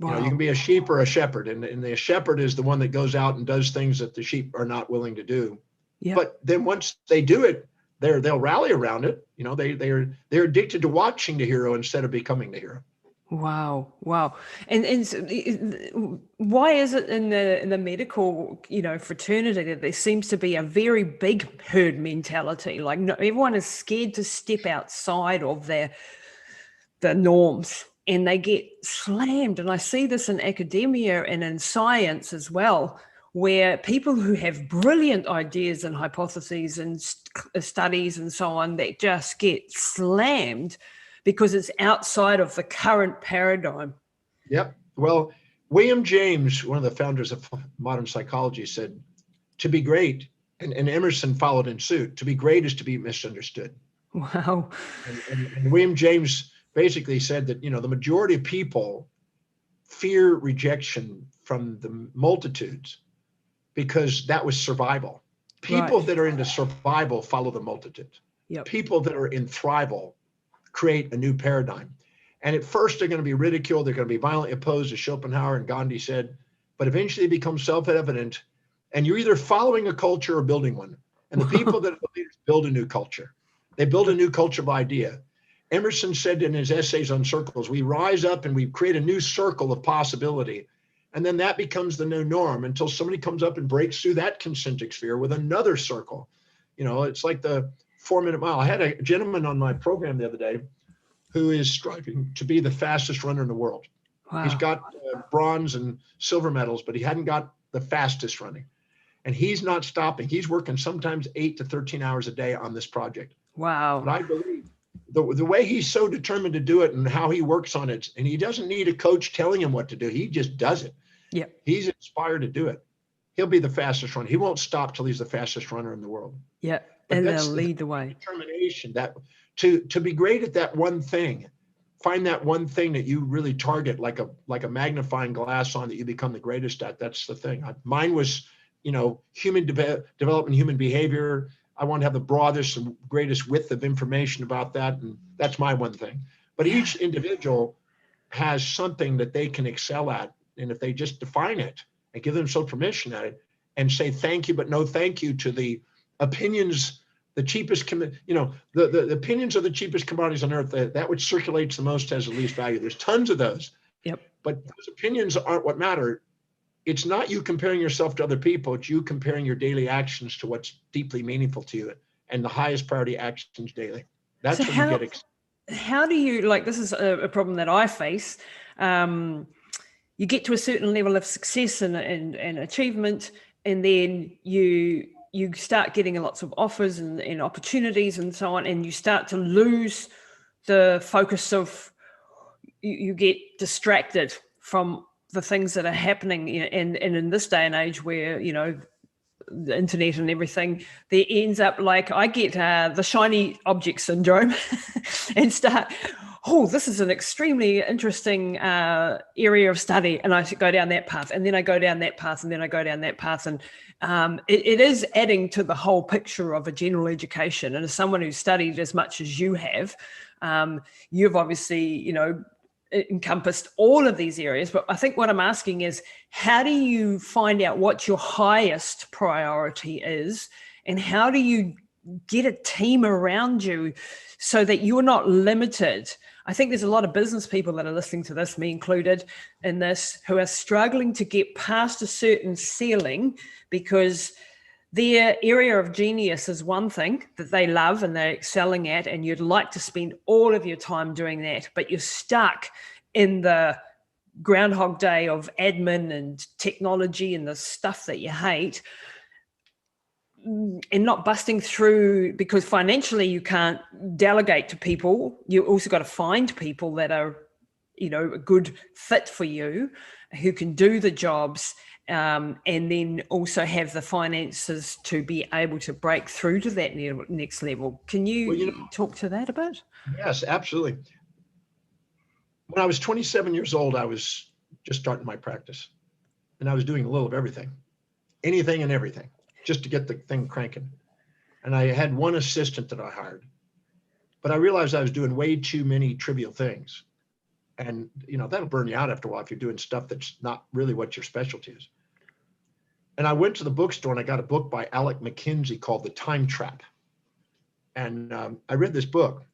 Wow. You know, you can be a sheep or a shepherd, and the shepherd is the one that goes out and does things that the sheep are not willing to do. Yep. But then once they do it, they'll rally around it. You know, they're addicted to watching the hero instead of becoming the hero. Wow. And so, why is it in the medical, fraternity that there seems to be a very big herd mentality? Like, no, everyone is scared to step outside of the norms, and they get slammed. And I see this in academia and in science as well, where people who have brilliant ideas and hypotheses and studies and so on, that just get slammed because it's outside of the current paradigm. Yep. Well, William James, one of the founders of modern psychology, said, to be great, and Emerson followed in suit, to be great is to be misunderstood. Wow. And William James basically said that, the majority of people fear rejection from the multitudes because that was survival. People that are into survival follow the multitudes. Yep. People that are in thrival create a new paradigm. And at first they're going to be ridiculed. They're going to be violently opposed, as Schopenhauer and Gandhi said, but eventually they become self-evident. And you're either following a culture or building one. And the people that are the leaders build a new culture. They build a new culture of idea. Emerson said in his essays on circles, we rise up and we create a new circle of possibility. And then that becomes the new norm until somebody comes up and breaks through that concentric sphere with another circle. It's like the 4-minute mile. I had a gentleman on my program the other day who is striving to be the fastest runner in the world. Wow. He's got bronze and silver medals, but he hadn't got the fastest running. And he's not stopping. He's working sometimes 8 to 13 hours a day on this project. Wow. But I believe the way he's so determined to do it and how he works on it, and he doesn't need a coach telling him what to do. He just does it. Yeah. He's inspired to do it. He'll be the fastest runner. He won't stop till he's the fastest runner in the world. Yeah. And they'll lead the way. Determination that to be great at that one thing, find that one thing that you really target like a magnifying glass on that you become the greatest at. That's the thing. Mine was, human development, human behavior. I want to have the broadest and greatest width of information about that. And that's my one thing. But each individual has something that they can excel at. And if they just define it and give themselves permission at it and say thank you, but no thank you to the opinions, the cheapest, the opinions of the cheapest commodities on earth, that which circulates the most has the least value. There's tons of those. Yep. But those opinions aren't what matter. It's not you comparing yourself to other people. It's you comparing your daily actions to what's deeply meaningful to you and the highest priority actions daily. That's so when you get how do you, this is a problem that I face. You get to a certain level of success and achievement, and then you start getting lots of offers and opportunities and so on, and you start to lose the focus of, you get distracted from the things that are happening. And in this day and age where, the internet and everything, there ends up I get the shiny object syndrome and start, this is an extremely interesting area of study. And I go down that path, and then I go down that path, and then I go down that path. And it is adding to the whole picture of a general education. And as someone who's studied as much as you have, you've obviously, encompassed all of these areas. But I think what I'm asking is, how do you find out what your highest priority is? And how do you get a team around you so that you're not limited? I think there's a lot of business people that are listening to this, me included in this, who are struggling to get past a certain ceiling because their area of genius is one thing that they love and they're excelling at, and you'd like to spend all of your time doing that, but you're stuck in the Groundhog Day of admin and technology and the stuff that you hate, and not busting through because financially you can't delegate to people. You also got to find people that are, a good fit for you, who can do the jobs, and then also have the finances to be able to break through to that next level. Can you talk to that a bit? Yes, absolutely. When I was 27 years old, I was just starting my practice, and I was doing a little of everything, anything and everything. just to get the thing cranking. And I had one assistant that I hired, but I realized I was doing way too many trivial things. And, that'll burn you out after a while if you're doing stuff that's not really what your specialty is. And I went to the bookstore and I got a book by Alec McKinsey called The Time Trap. And I read this book.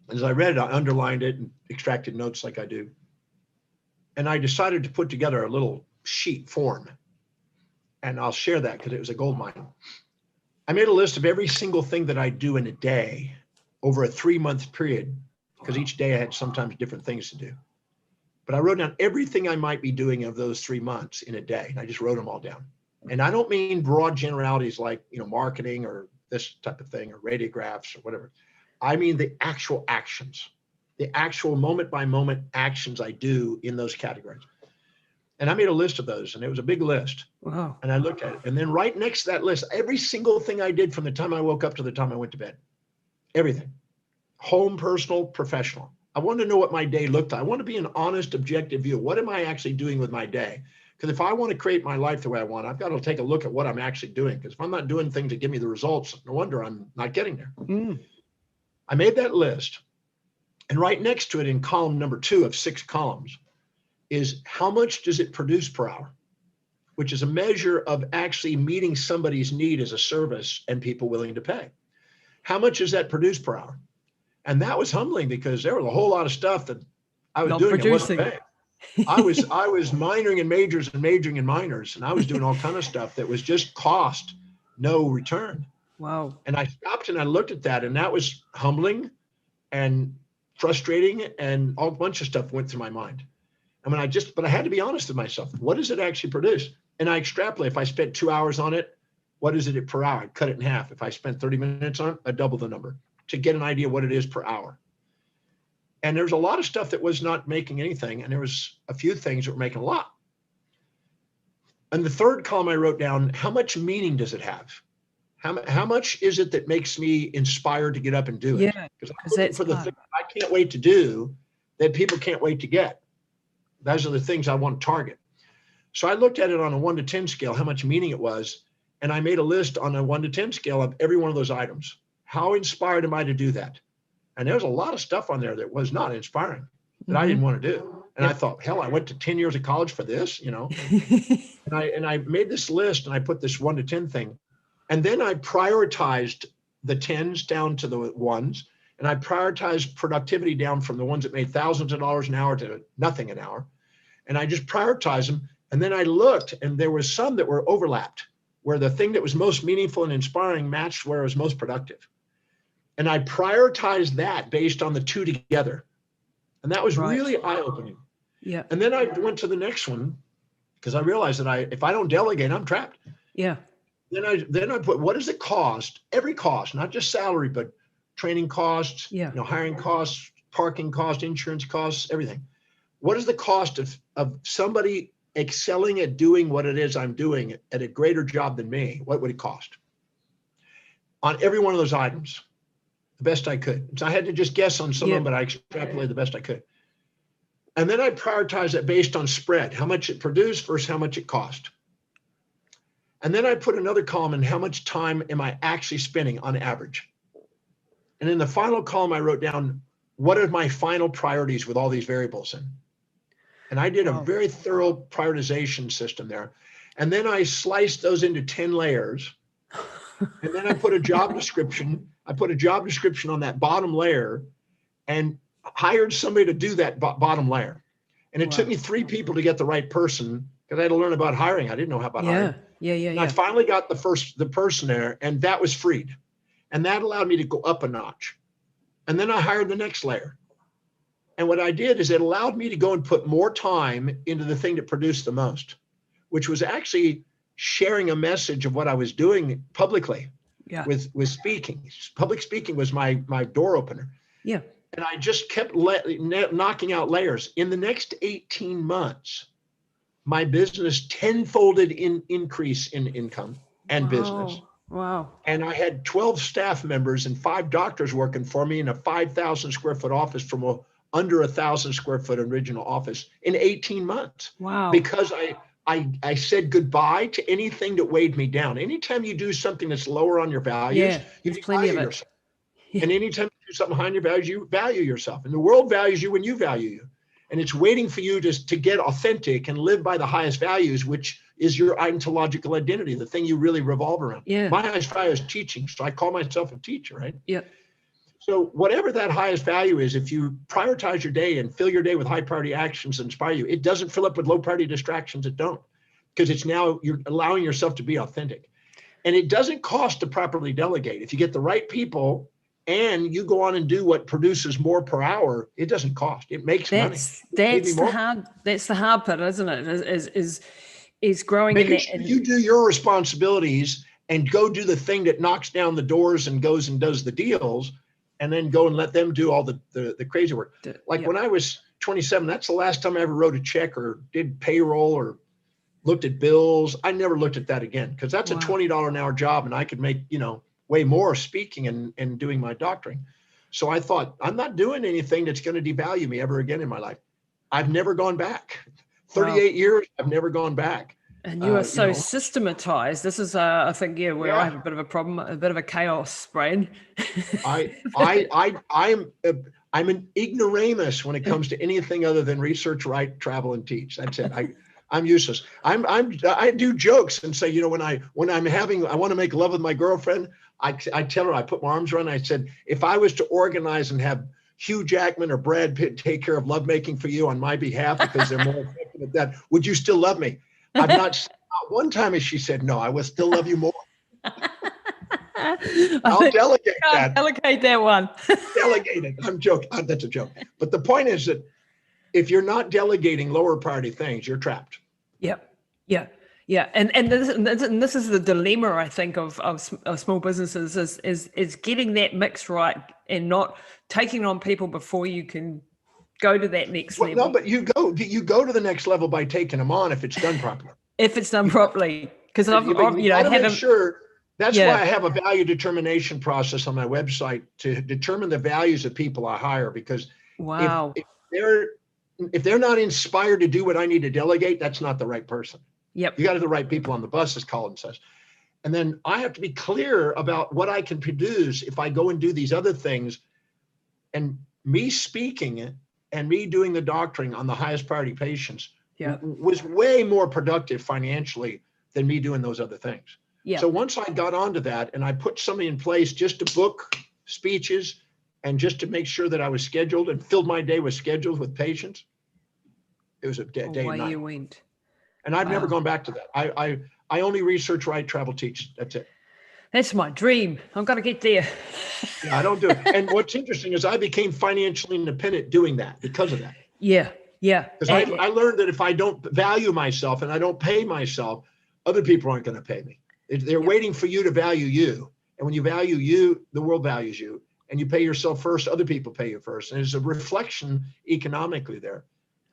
As I read it, I underlined it and extracted notes like I do. And I decided to put together a little sheet form. And I'll share that because it was a gold mine. I made a list of every single thing that I do in a day over a 3-month period, because each day I had sometimes different things to do. But I wrote down everything I might be doing of those 3 months in a day. And I just wrote them all down. And I don't mean broad generalities like, marketing or this type of thing or radiographs or whatever. I mean the actual actions, the actual moment by moment actions I do in those categories. And I made a list of those, and it was a big list. Wow. And I looked at it. And then right next to that list, every single thing I did from the time I woke up to the time I went to bed, everything, home, personal, professional. I wanted to know what my day looked like. I want to be an honest, objective view. What am I actually doing with my day? Because if I want to create my life the way I want, I've got to take a look at what I'm actually doing. Because if I'm not doing things that give me the results, no wonder I'm not getting there. I made that list. And right next to it in column number 2 of 6 columns is how much does it produce per hour, which is a measure of actually meeting somebody's need as a service and people willing to pay. How much does that produce per hour? And that was humbling because there was a whole lot of stuff that I was doing and wasn't paying. I was minoring in majors and majoring in minors, and I was doing all kind of stuff that was just cost, no return. Wow. And I stopped and I looked at that, and that was humbling and frustrating, and all a bunch of stuff went through my mind. And but I had to be honest with myself. What does it actually produce? And I extrapolate. If I spent 2 hours on it, what is it per hour? I'd cut it in half. If I spent 30 minutes on it, I'd double the number to get an idea what it is per hour. And there's a lot of stuff that was not making anything. And there was a few things that were making a lot. And the third column I wrote down, how much meaning does it have? How much is it that makes me inspired to get up and do it? Yeah, because I'm looking for the thing I can't wait to do that people can't wait to get. Those are the things I want to target. So I looked at it on a 1 to 10 scale, how much meaning it was. And I made a list on a 1 to 10 scale of every one of those items. How inspired am I to do that? And there was a lot of stuff on there that was not inspiring, that I didn't want to do. And I thought, hell, I went to 10 years of college for this, and I made this list and I put this 1 to 10 thing. And then I prioritized the 10s down to the 1s. And I prioritized productivity down from the ones that made thousands of dollars an hour to nothing an hour. And I just prioritized them. And then I looked, and there was some that were overlapped, where the thing that was most meaningful and inspiring matched where it was most productive. And I prioritized that based on the 2 together. And that was really eye-opening. Yeah. And then I went to the next one because I realized that if I don't delegate, I'm trapped. Yeah. Then I put, what is the cost? Every cost, not just salary, but training costs, hiring costs, parking costs, insurance costs, everything. What is the cost of somebody excelling at doing what it is I'm doing at a greater job than me? What would it cost? On every one of those items, the best I could. So I had to just guess on some of them, but I extrapolated the best I could. And then I prioritized it based on spread, how much it produced versus how much it cost. And then I put another column in how much time am I actually spending on average. And in the final column, I wrote down, what are my final priorities with all these variables in? And I did a very thorough prioritization system there. And then I sliced those into 10 layers. And then I put a job description. I put a job description on that bottom layer and hired somebody to do that bottom layer. And it took me 3 people to get the right person because I had to learn about hiring. I didn't know how about hiring. And I finally got the person there, and that was freed. And that allowed me to go up a notch. And then I hired the next layer. And what I did is it allowed me to go and put more time into the thing that produced the most, which was actually sharing a message of what I was doing publicly with speaking. Public speaking was my door opener. Yeah. And I just kept knocking out layers. In the next 18 months, my business tenfolded in increase in income and business. Wow. And I had 12 staff members and 5 doctors working for me in a 5,000 square foot office from under 1,000 square foot original office in 18 months. Wow. Because I I said goodbye to anything that weighed me down. Anytime you do something that's lower on your values, you there's plenty of devalue it. yourself. And anytime you do something high on your values, you value yourself. And the world values you when you value you. And it's waiting for you to get authentic and live by the highest values, which is your ontological identity, the thing you really revolve around. Yeah. My highest value is teaching. So I call myself a teacher, right? Yeah. So whatever that highest value is, if you prioritize your day and fill your day with high priority actions that inspire you, it doesn't fill up with low priority distractions that don't, because it's now you're allowing yourself to be authentic. And it doesn't cost to properly delegate. If you get the right people and you go on and do what produces more per hour, it doesn't cost. It makes money. That's the hard part, isn't it? Is growing in that. Sure you do your responsibilities and go do the thing that knocks down the doors and goes and does the deals, and then go and let them do all the crazy work. When I was 27, that's the last time I ever wrote a check or did payroll or looked at bills. I never looked at that again, because that's a $20 an hour job, and I could make, way more speaking and doing my doctoring. So I thought, I'm not doing anything that's going to devalue me ever again in my life. I've never gone back. 38 years, I've never gone back. And you are so systematized. This is, I think, where I have a bit of a problem, a bit of a chaos brain. I'm an ignoramus when it comes to anything other than research, write, travel, and teach. That's it. I'm useless. I do jokes and say, when I want to make love with my girlfriend, I tell her, I put my arms around her, I said, if I was to organize and have Hugh Jackman or Brad Pitt take care of lovemaking for you on my behalf because they're more effective at that, would you still love me? Not one time has she said no. I will still love you more. I'll delegate that. Delegate that one. Delegate it. I'm joking. That's a joke. But the point is that if you're not delegating lower priority things, you're trapped. Yeah. And this is the dilemma, I think, of small businesses is getting that mix right and not taking on people before you can go to that next level. No, but you go to the next level by taking them on if it's done properly. If it's done properly, because I've make sure. That's why I have a value determination process on my website to determine the values of people I hire. Because if they're not inspired to do what I need to delegate, that's not the right person. Yep. You got to have the right people on the bus, as Colin says. And then I have to be clear about what I can produce if I go and do these other things. And me speaking and me doing the doctoring on the highest priority patients was way more productive financially than me doing those other things. Yeah. So once I got onto that and I put something in place just to book speeches and just to make sure that I was scheduled and filled my day with schedules with patients, it was a day and night. You went. And I've never gone back to that. I only research, write, travel, teach. That's it. That's my dream. I've got to get there. Yeah, I don't do it. And what's interesting is I became financially independent doing that because of that. Yeah. Because I learned that if I don't value myself and I don't pay myself, other people aren't going to pay me. They're waiting for you to value you. And when you value you, the world values you. And you pay yourself first, other people pay you first. And there's a reflection economically there.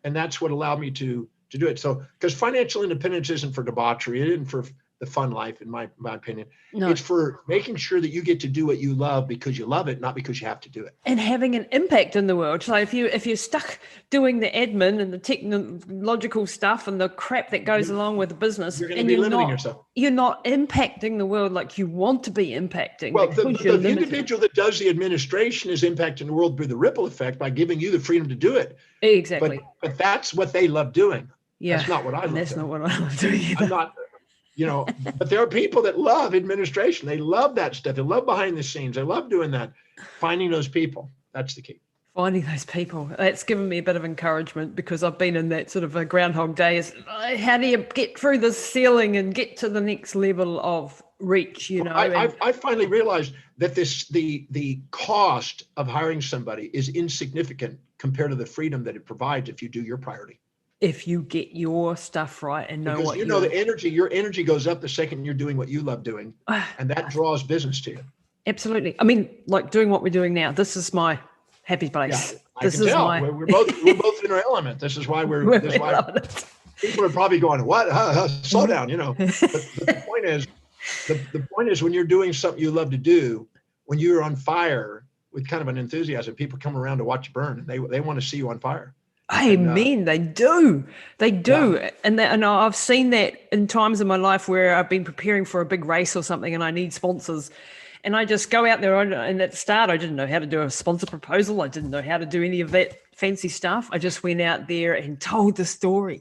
And that's what allowed me to do it. So, because financial independence isn't for debauchery, it isn't for the fun life, in my opinion. No. It's for making sure that you get to do what you love because you love it, not because you have to do it. And having an impact in the world. So if you're stuck doing the admin and the technological stuff and the crap that goes along with the business, you're going to be limiting yourself. You're not impacting the world like you want to be impacting. Well, the individual that does the administration is impacting the world through the ripple effect by giving you the freedom to do it. Exactly. But that's what they love doing. Yeah. That's not what I love doing. That's not what I love doing either. I'm not. But there are people that love administration. They love that stuff. They love behind the scenes. They love doing that. Finding those people. That's the key. Finding those people. That's given me a bit of encouragement because I've been in that sort of a Groundhog Day. Is how do you get through the ceiling and get to the next level of reach? I finally realized that the cost of hiring somebody is insignificant compared to the freedom that it provides if you do your priority. If you get your stuff right and know what your energy goes up the second you're doing what you love doing, and that draws business to you. Absolutely. I mean, like doing what we're doing now. This is my happy place. Yeah, I can tell. We're both in our element. This is why people are probably going, "What? Slow down," But the point is, when you're doing something you love to do, when you're on fire with kind of an enthusiasm, people come around to watch you burn, and they want to see you on fire. And Amen. They do. They do. yeah, And I've seen that in times in my life where I've been preparing for a big race or something and I need sponsors. And I just go out there and at the start, I didn't know how to do a sponsor proposal. I didn't know how to do any of that fancy stuff. I just went out there and told the story.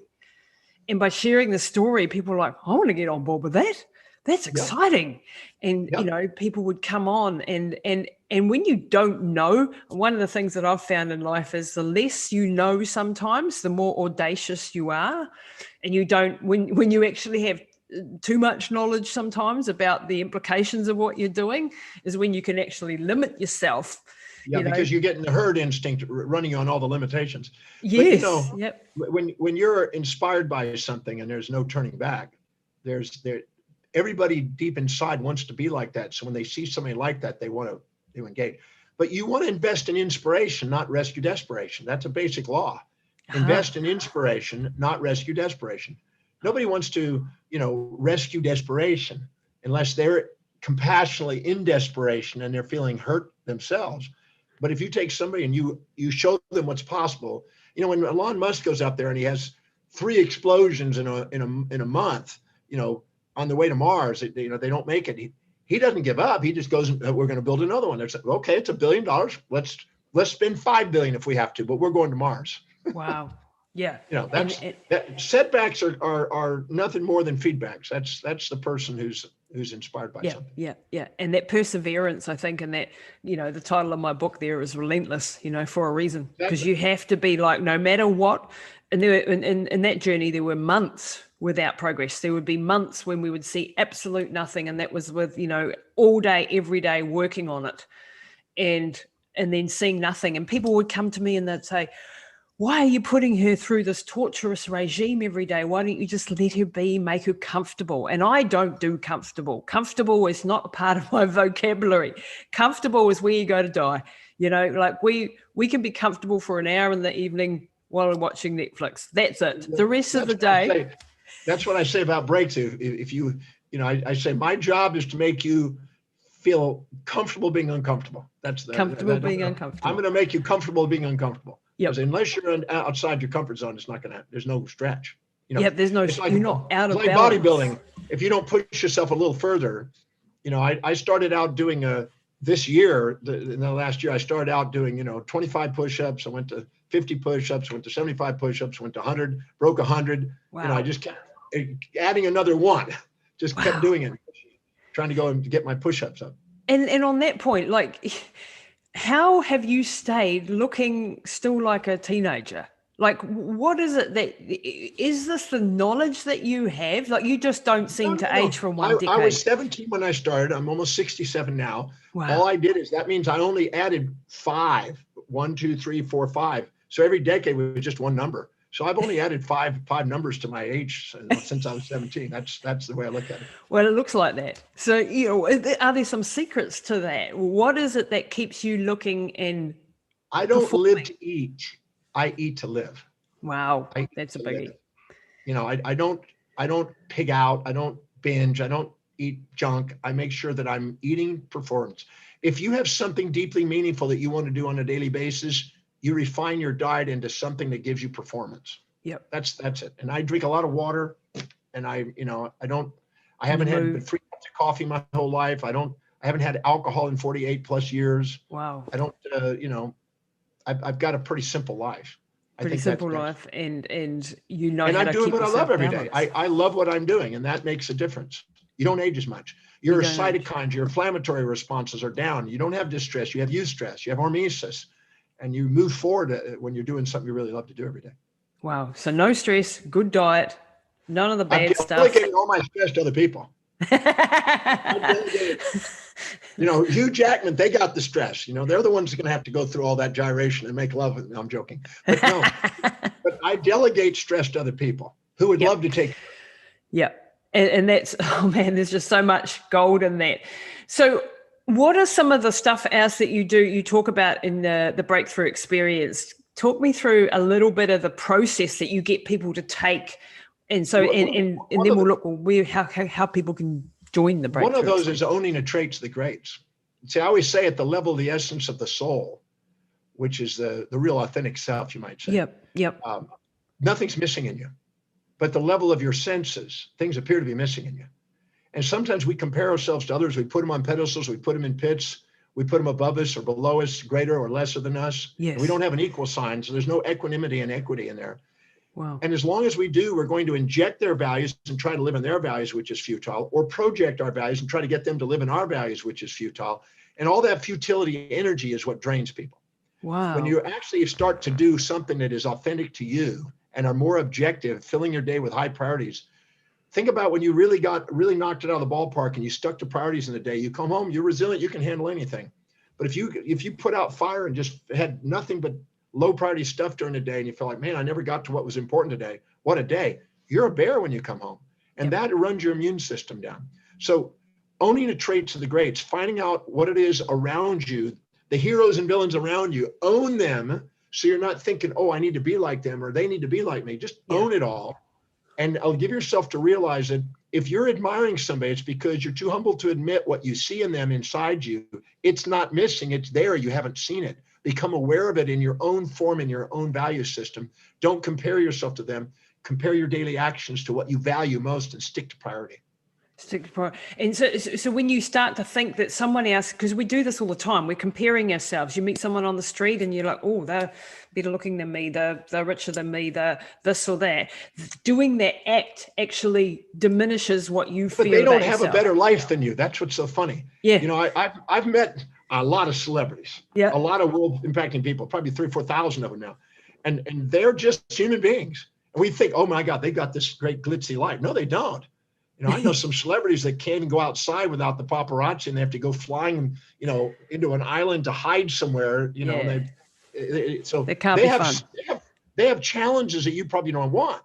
And by sharing the story, people are like, I want to get on board with that. That's exciting. And, yeah. you know, people would come on and when you don't know, one of the things that I've found in life is the less you know sometimes, the more audacious you are. And you don't, when you actually have too much knowledge sometimes about the implications of what you're doing is when you can actually limit yourself. Yeah, you know? because you're getting the herd instinct running on all the limitations. Yes. But you know, yep. when you're inspired by something and there's no turning back, everybody deep inside wants to be like that. So when they see somebody like that, they want to engage. But you want to invest in inspiration, not rescue desperation. That's a basic law. Invest in inspiration, not rescue desperation. Nobody wants to, rescue desperation unless they're compassionately in desperation and they're feeling hurt themselves. But if you take somebody and you show them what's possible, when Elon Musk goes out there and he has 3 explosions in a month, on the way to Mars, they don't make it. He doesn't give up. He just goes, we're going to build another one. There's okay, it's $1 billion. Let's spend $5 billion if we have to, but we're going to Mars. Wow. Yeah. That setbacks are nothing more than feedbacks. That's the person who's inspired by something. Yeah. And that perseverance, I think, and that, the title of my book there is Relentless, for a reason, because you have to be like, no matter what. And there, in that journey, there were months without progress. There would be months when we would see absolute nothing. And that was with, all day, every day working on it and then seeing nothing. And people would come to me and they'd say, why are you putting her through this torturous regime every day? Why don't you just let her be, make her comfortable? And I don't do comfortable. Comfortable is not a part of my vocabulary. Comfortable is where you go to die. Like we can be comfortable for an hour in the evening while we're watching Netflix. That's it. The rest of the day. That's what I say about breakthrough. If you, I say my job is to make you feel comfortable being uncomfortable. That's being uncomfortable. I'm going to make you comfortable being uncomfortable. Because unless you're outside your comfort zone, it's not going to. There's no stretch. There's no. You're not out of balance. Like bodybuilding. If you don't push yourself a little further, I started out doing this year. In the last year, I started out doing 25 push-ups. I went to 50 push-ups. Went to 75 push-ups. Went to 100. Broke 100. Wow. I just kept adding another one. Just kept doing it, trying to go and get my push-ups up. And on that point, like. How have you stayed looking still like a teenager? Like, what is it is this the knowledge that you have? Like, you just don't seem to age from one decade. I was 17 when I started. I'm almost 67 now. Wow. All I did that means I only added 5, 1, 2, 3, 4, 5. So every decade was just one number. So I've only added five numbers to my age since I was 17. That's the way I look at it. Well, it looks like that. So, are there some secrets to that? What is it that keeps you looking and I don't live to eat. I eat to live. Wow. That's a biggie. I don't pig out. I don't binge. I don't eat junk. I make sure that I'm eating performance. If you have something deeply meaningful that you want to do on a daily basis, you refine your diet into something that gives you performance. Yep. That's it. And I drink a lot of water, and I haven't had 3 cups of coffee my whole life. I haven't had alcohol in 48 plus years. Wow. I don't, I've got a pretty simple life. Pretty simple life. And and I'm doing what I love every day. I love what I'm doing, and that makes a difference. You don't age as much. Your cytokines, your inflammatory responses are down. You don't have distress. You have eustress. You have hormesis. And you move forward when you're doing something you really love to do every day. Wow. So no stress, good diet, none of the bad stuff. I'm delegating all my stress to other people. Hugh Jackman, they got the stress. They're the ones that are going to have to go through all that gyration and make love. No, I'm joking. But no, but I delegate stress to other people who would love to take. Yeah. And that's, oh man, there's just so much gold in that. So what are some of the stuff else that you do? You talk about in the breakthrough experience. Talk me through a little bit of the process that you get people to take, and so and then we'll look how people can join the breakthrough. One of those is owning the traits of the greats. See, I always say at the level of the essence of the soul, which is the real authentic self, you might say. Yep. Nothing's missing in you, but the level of your senses, things appear to be missing in you. And sometimes we compare ourselves to others. We put them on pedestals, we put them in pits, we put them above us or below us, greater or lesser than us. Yes. And we don't have an equal sign, so there's no equanimity and equity in there. Wow. And as long as we do, we're going to inject their values and try to live in their values, which is futile, or project our values and try to get them to live in our values, which is futile. And all that futility energy is what drains people. Wow. When you actually start to do something that is authentic to you and are more objective, filling your day with high priorities. Think about when you really knocked it out of the ballpark and you stuck to priorities in the day. You come home, you're resilient, you can handle anything. But if you put out fire and just had nothing but low priority stuff during the day and you feel like, man, I never got to what was important today. What a day. You're a bear when you come home. And that runs your immune system down. So owning the traits of the greats, finding out what it is around you, the heroes and villains around you, own them. So you're not thinking, oh, I need to be like them or they need to be like me. Just own it all. And I'll give yourself to realize that if you're admiring somebody, it's because you're too humble to admit what you see in them inside you. It's not missing, it's there, you haven't seen it. Become aware of it in your own form, in your own value system. Don't compare yourself to them. Compare your daily actions to what you value most and stick to priority. And so when you start to think that someone else, because we do this all the time, we're comparing ourselves. You meet someone on the street and you're like, oh, they're better looking than me, they're richer than me, they're this or that. Doing that act actually diminishes what you feel. But they don't have yourself. a better life than you. That's what's so funny. Yeah. You know, I've met a lot of celebrities, a lot of world impacting people, probably 3,000 or 4,000 of them now. And they're just human beings. And we think, oh my God, they've got this great glitzy life. No, they don't. You know, I know some celebrities that can't even go outside without the paparazzi and they have to go flying, you know, into an island to hide somewhere, you know, and they can't be fun. They have challenges that you probably don't want.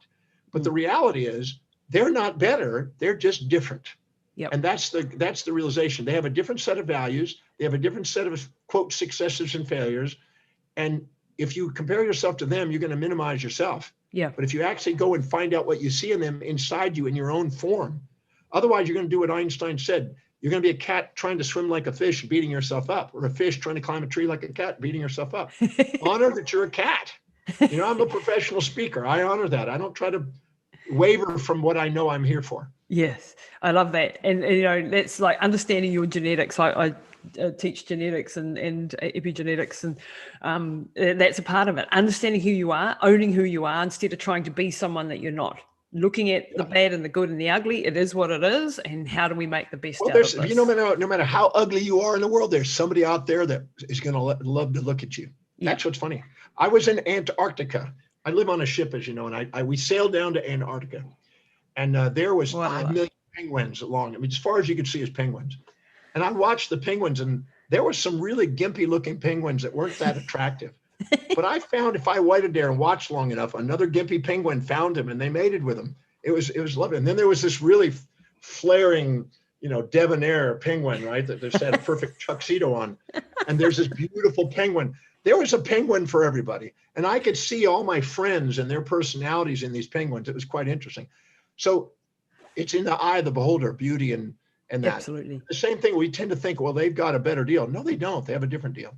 But the reality is they're not better. They're just different. Yep. And that's the realization. They have a different set of values. They have a different set of, quote, successes and failures. And if you compare yourself to them, you're going to minimize yourself. Yeah. But if you actually go and find out what you see in them inside you in your own form, otherwise you're going to do what Einstein said. You're going to be a cat trying to swim like a fish, beating yourself up, or a fish trying to climb a tree like a cat, beating yourself up. Honor that you're a cat. You know, I'm a professional speaker. I honor that. I don't try to waver from what I know I'm here for. Yes, I love that. And you know, that's like understanding your genetics. I teach genetics and epigenetics, and that's a part of it. Understanding who you are, owning who you are, instead of trying to be someone that you're not. Looking at the bad and the good and the ugly, it is what it is, and how do we make the best out of this? You know, no matter how ugly you are in the world, there's somebody out there that is going to love to look at you. That's what's funny. I was in Antarctica. I live on a ship, as you know, and we sailed down to Antarctica, and there was 5 million penguins along. I mean, as far as you could see is penguins. And I watched the penguins, and there were some really gimpy looking penguins that weren't that attractive. But I found if I waited there and watched long enough, another gimpy penguin found him and they mated with him. It was lovely. And then there was this really flaring, you know, debonair penguin, right? That just had a perfect tuxedo on. And there's this beautiful penguin. There was a penguin for everybody. And I could see all my friends and their personalities in these penguins. It was quite interesting. So it's in the eye of the beholder, beauty and that. Absolutely. The same thing, we tend to think, well, they've got a better deal. No, they don't. They have a different deal.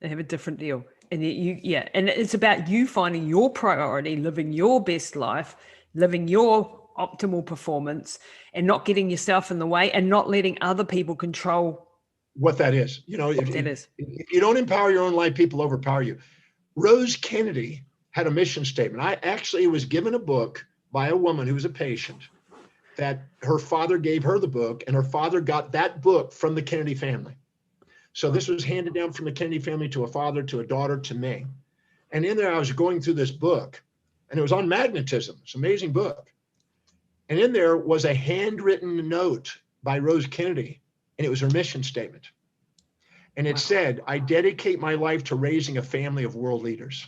They have a different deal. And and it's about you finding your priority, living your best life, living your optimal performance, and not getting yourself in the way and not letting other people control what that is. You know, if you don't empower your own life, people overpower you. Rose Kennedy had a mission statement. I actually was given a book by a woman who was a patient that her father gave her the book, and her father got that book from the Kennedy family. So this was handed down from the Kennedy family to a father, to a daughter, to me. And in there, I was going through this book, and it was on magnetism. It's an amazing book. And in there was a handwritten note by Rose Kennedy, and it was her mission statement. And it said, I dedicate my life to raising a family of world leaders.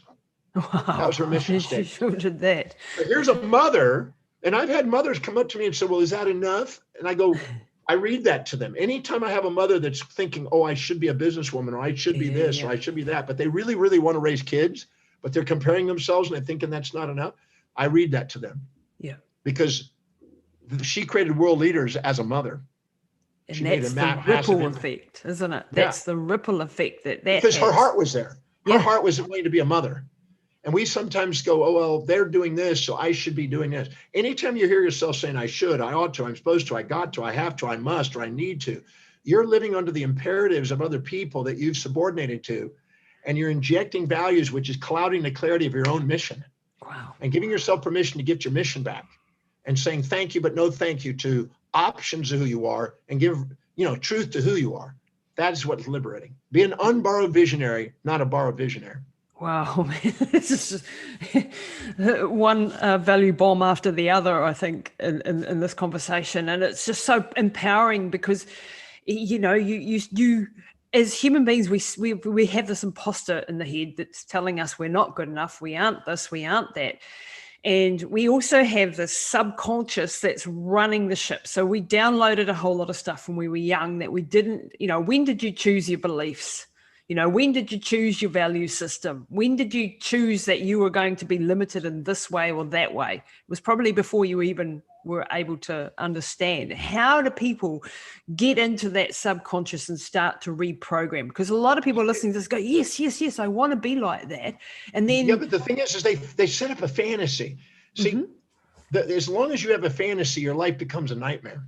Wow. That was her mission statement. She sure did that. But here's a mother, and I've had mothers come up to me and say, well, is that enough? And I go, I read that to them. Anytime I have a mother that's thinking, oh, I should be a businesswoman, or I should be this, or I should be that, but they really, really want to raise kids, but they're comparing themselves and they're thinking that's not enough. I read that to them. Yeah. Because she created world leaders as a mother. And that's the ripple effect, isn't it? That's the ripple effect that because has. Her heart was there. Yeah. Our heart was wanting to be a mother. And we sometimes go, oh, well, they're doing this, so I should be doing this. Anytime you hear yourself saying, I should, I ought to, I'm supposed to, I got to, I have to, I must, or I need to, you're living under the imperatives of other people that you've subordinated to. And you're injecting values, which is clouding the clarity of your own mission. Wow. And giving yourself permission to get your mission back and saying thank you, but no thank you to options of who you are, and give, truth to who you are. That's what's liberating. Be an unborrowed visionary, not a borrowed visionary. Wow, this is one value bomb after the other, I think, in this conversation. And it's just so empowering because, you as human beings, we have this imposter in the head that's telling us we're not good enough, we aren't this, we aren't that. And we also have this subconscious that's running the ship. So we downloaded a whole lot of stuff when we were young that we didn't, when did you choose your beliefs? When did you choose your value system? When did you choose that you were going to be limited in this way or that way? It was probably before you even were able to understand. How do people get into that subconscious and start to reprogram? Because a lot of people listening to this go, yes, yes, yes, I want to be like that. And then... Yeah, but the thing is they set up a fantasy. See, as long as you have a fantasy, your life becomes a nightmare.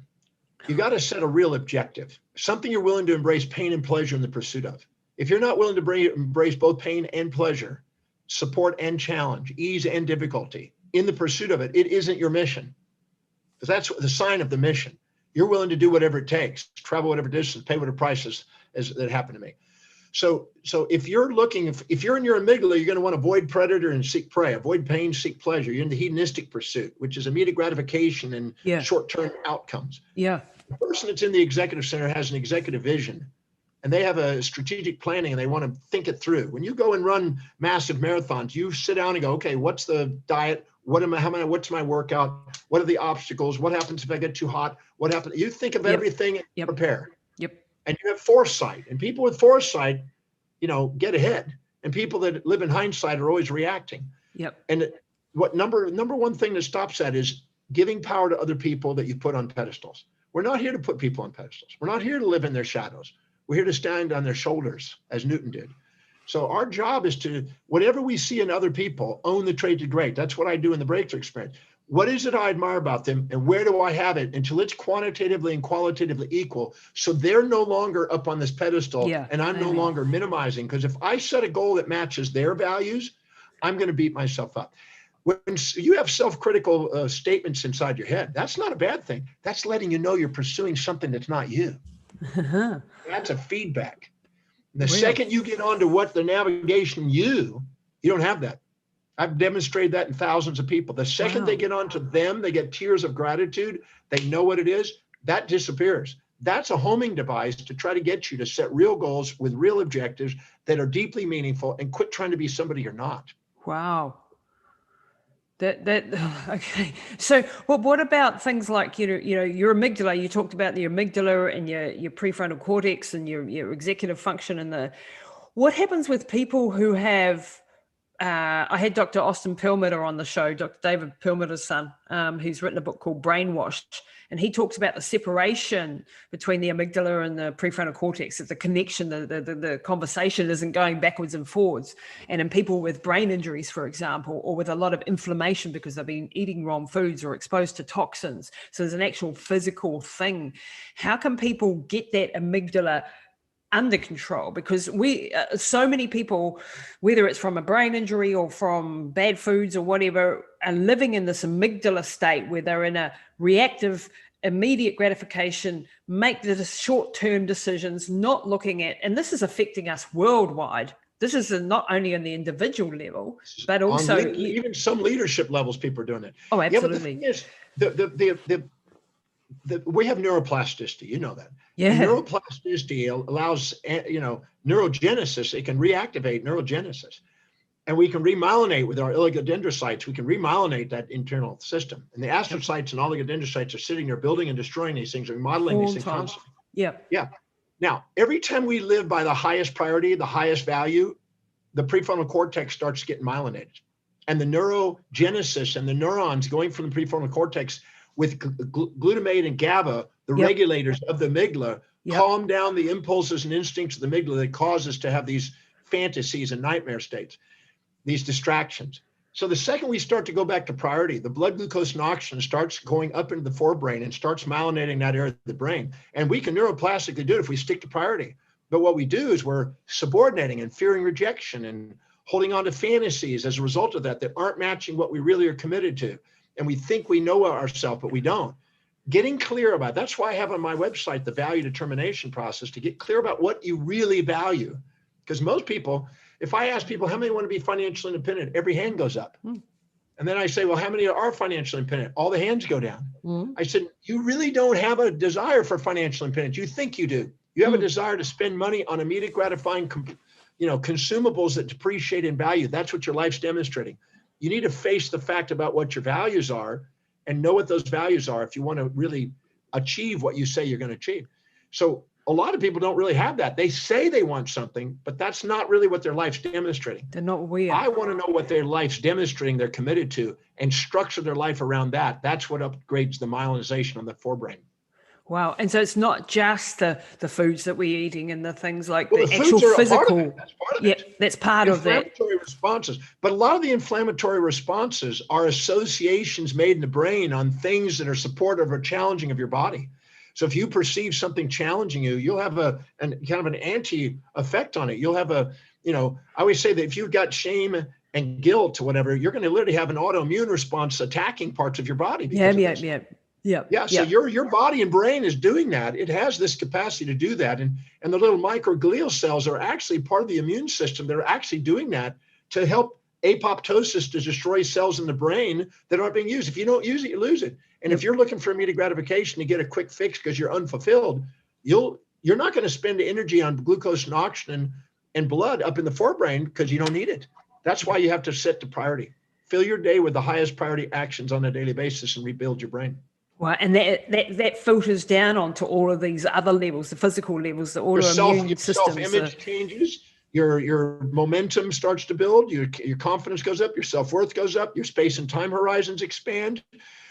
You got to set a real objective, something you're willing to embrace pain and pleasure in the pursuit of. If you're not willing to embrace both pain and pleasure, support and challenge, ease and difficulty in the pursuit of it, it isn't your mission. Because that's the sign of the mission. You're willing to do whatever it takes, travel whatever distance, pay whatever prices, as that happened to me. So if you're if you're in your amygdala, you're going to want to avoid predator and seek prey, avoid pain, seek pleasure. You're in the hedonistic pursuit, which is immediate gratification and short-term outcomes. Yeah. The person that's in the executive center has an executive vision. And they have a strategic planning and they want to think it through. When you go and run massive marathons, you sit down and go, okay, what's the diet? What's my workout? What are the obstacles? What happens if I get too hot? What happens? You think of everything and prepare. Yep. And you have foresight. And people with foresight, get ahead. And people that live in hindsight are always reacting. Yep. And what number one thing that stops that is giving power to other people that you put on pedestals. We're not here to put people on pedestals. We're not here to live in their shadows. We're here to stand on their shoulders, as Newton did. So our job is to, whatever we see in other people, own the trait to great. That's what I do in the breakthrough experience. What is it I admire about them, and where do I have it until it's quantitatively and qualitatively equal, so they're no longer up on this pedestal and I'm no longer minimizing? Because if I set a goal that matches their values, I'm going to beat myself up. When you have self-critical statements inside your head, that's not a bad thing. That's letting you know you're pursuing something that's not you. That's a feedback. The second you get onto what the navigation you don't have that. I've demonstrated that in thousands of people. The second they get onto them, they get tears of gratitude. They know what it is. That disappears. That's a homing device to try to get you to set real goals with real objectives that are deeply meaningful, and quit trying to be somebody you're not. Wow. Okay. So what about things like, your amygdala? You talked about the amygdala and your prefrontal cortex and your executive function, and what happens with people who have, I had Dr. Austin Perlmutter on the show, Dr. David Perlmutter's son, who's written a book called Brainwashed, and he talks about the separation between the amygdala and the prefrontal cortex. It's the connection, the conversation isn't going backwards and forwards. And in people with brain injuries, for example, or with a lot of inflammation because they've been eating wrong foods or exposed to toxins, so there's an actual physical thing. How can people get that amygdala under control? Because so many people, whether it's from a brain injury or from bad foods or whatever, are living in this amygdala state where they're in a reactive, immediate gratification, make the short-term decisions, not looking at, and this is affecting us worldwide. This is not only on the individual level, but also even some leadership levels, people are doing it. Oh, absolutely. Yeah, but the thing is, we have neuroplasticity, you know that. Yeah. And neuroplasticity allows, neurogenesis. It can reactivate neurogenesis. And we can remyelinate with our oligodendrocytes. We can remyelinate that internal system. And the astrocytes and oligodendrocytes are sitting there building and destroying these things, remodeling these things constantly. Yeah. Yeah. Now, every time we live by the highest priority, the highest value, the prefrontal cortex starts getting myelinated. And the neurogenesis and the neurons going from the prefrontal cortex with glutamate and GABA, the regulators of the amygdala, calm down the impulses and instincts of the amygdala that cause us to have these fantasies and nightmare states, these distractions. So the second we start to go back to priority, the blood glucose and oxygen starts going up into the forebrain and starts myelinating that area of the brain. And we can neuroplastically do it if we stick to priority. But what we do is we're subordinating and fearing rejection and holding on to fantasies as a result of that aren't matching what we really are committed to. And we think we know ourselves, but we don't. Getting clear about, that's why I have on my website the value determination process, to get clear about what you really value. Because most people, if I ask people how many want to be financially independent, every hand goes up. And then I say, well, how many are financially independent? All the hands go down. I said, you really don't have a desire for financial independence. You think you do. You have a desire to spend money on immediate gratifying, consumables that depreciate in value. That's what your life's demonstrating. You need to face the fact about what your values are and know what those values are if you want to really achieve what you say you're going to achieve. So a lot of people don't really have that. They say they want something, but that's not really what their life's demonstrating. They're not weird. I want to know what their life's demonstrating they're committed to and structure their life around that. That's what upgrades the myelinization on the forebrain. Wow. And so it's not just the foods that we're eating and the things like the actual physical. That's part of it. Yeah, that's part of that. Inflammatory responses. But a lot of the inflammatory responses are associations made in the brain on things that are supportive or challenging of your body. So if you perceive something challenging you, you'll have a kind of an anti effect on it. You'll have I always say that if you've got shame and guilt or whatever, you're going to literally have an autoimmune response attacking parts of your body. Yeah. So your body and brain is doing that. It has this capacity to do that. And the little microglial cells are actually part of the immune system. They're actually doing that to help apoptosis, to destroy cells in the brain that aren't being used. If you don't use it, you lose it. And if you're looking for immediate gratification to get a quick fix because you're unfulfilled, you're not going to spend energy on glucose and oxygen and blood up in the forebrain because you don't need it. That's why you have to set the priority. Fill your day with the highest priority actions on a daily basis and rebuild your brain. Well, and that filters down onto all of these other levels, the physical levels, the autoimmune systems. Your self-image changes, your momentum starts to build, your confidence goes up, your self-worth goes up, your space and time horizons expand.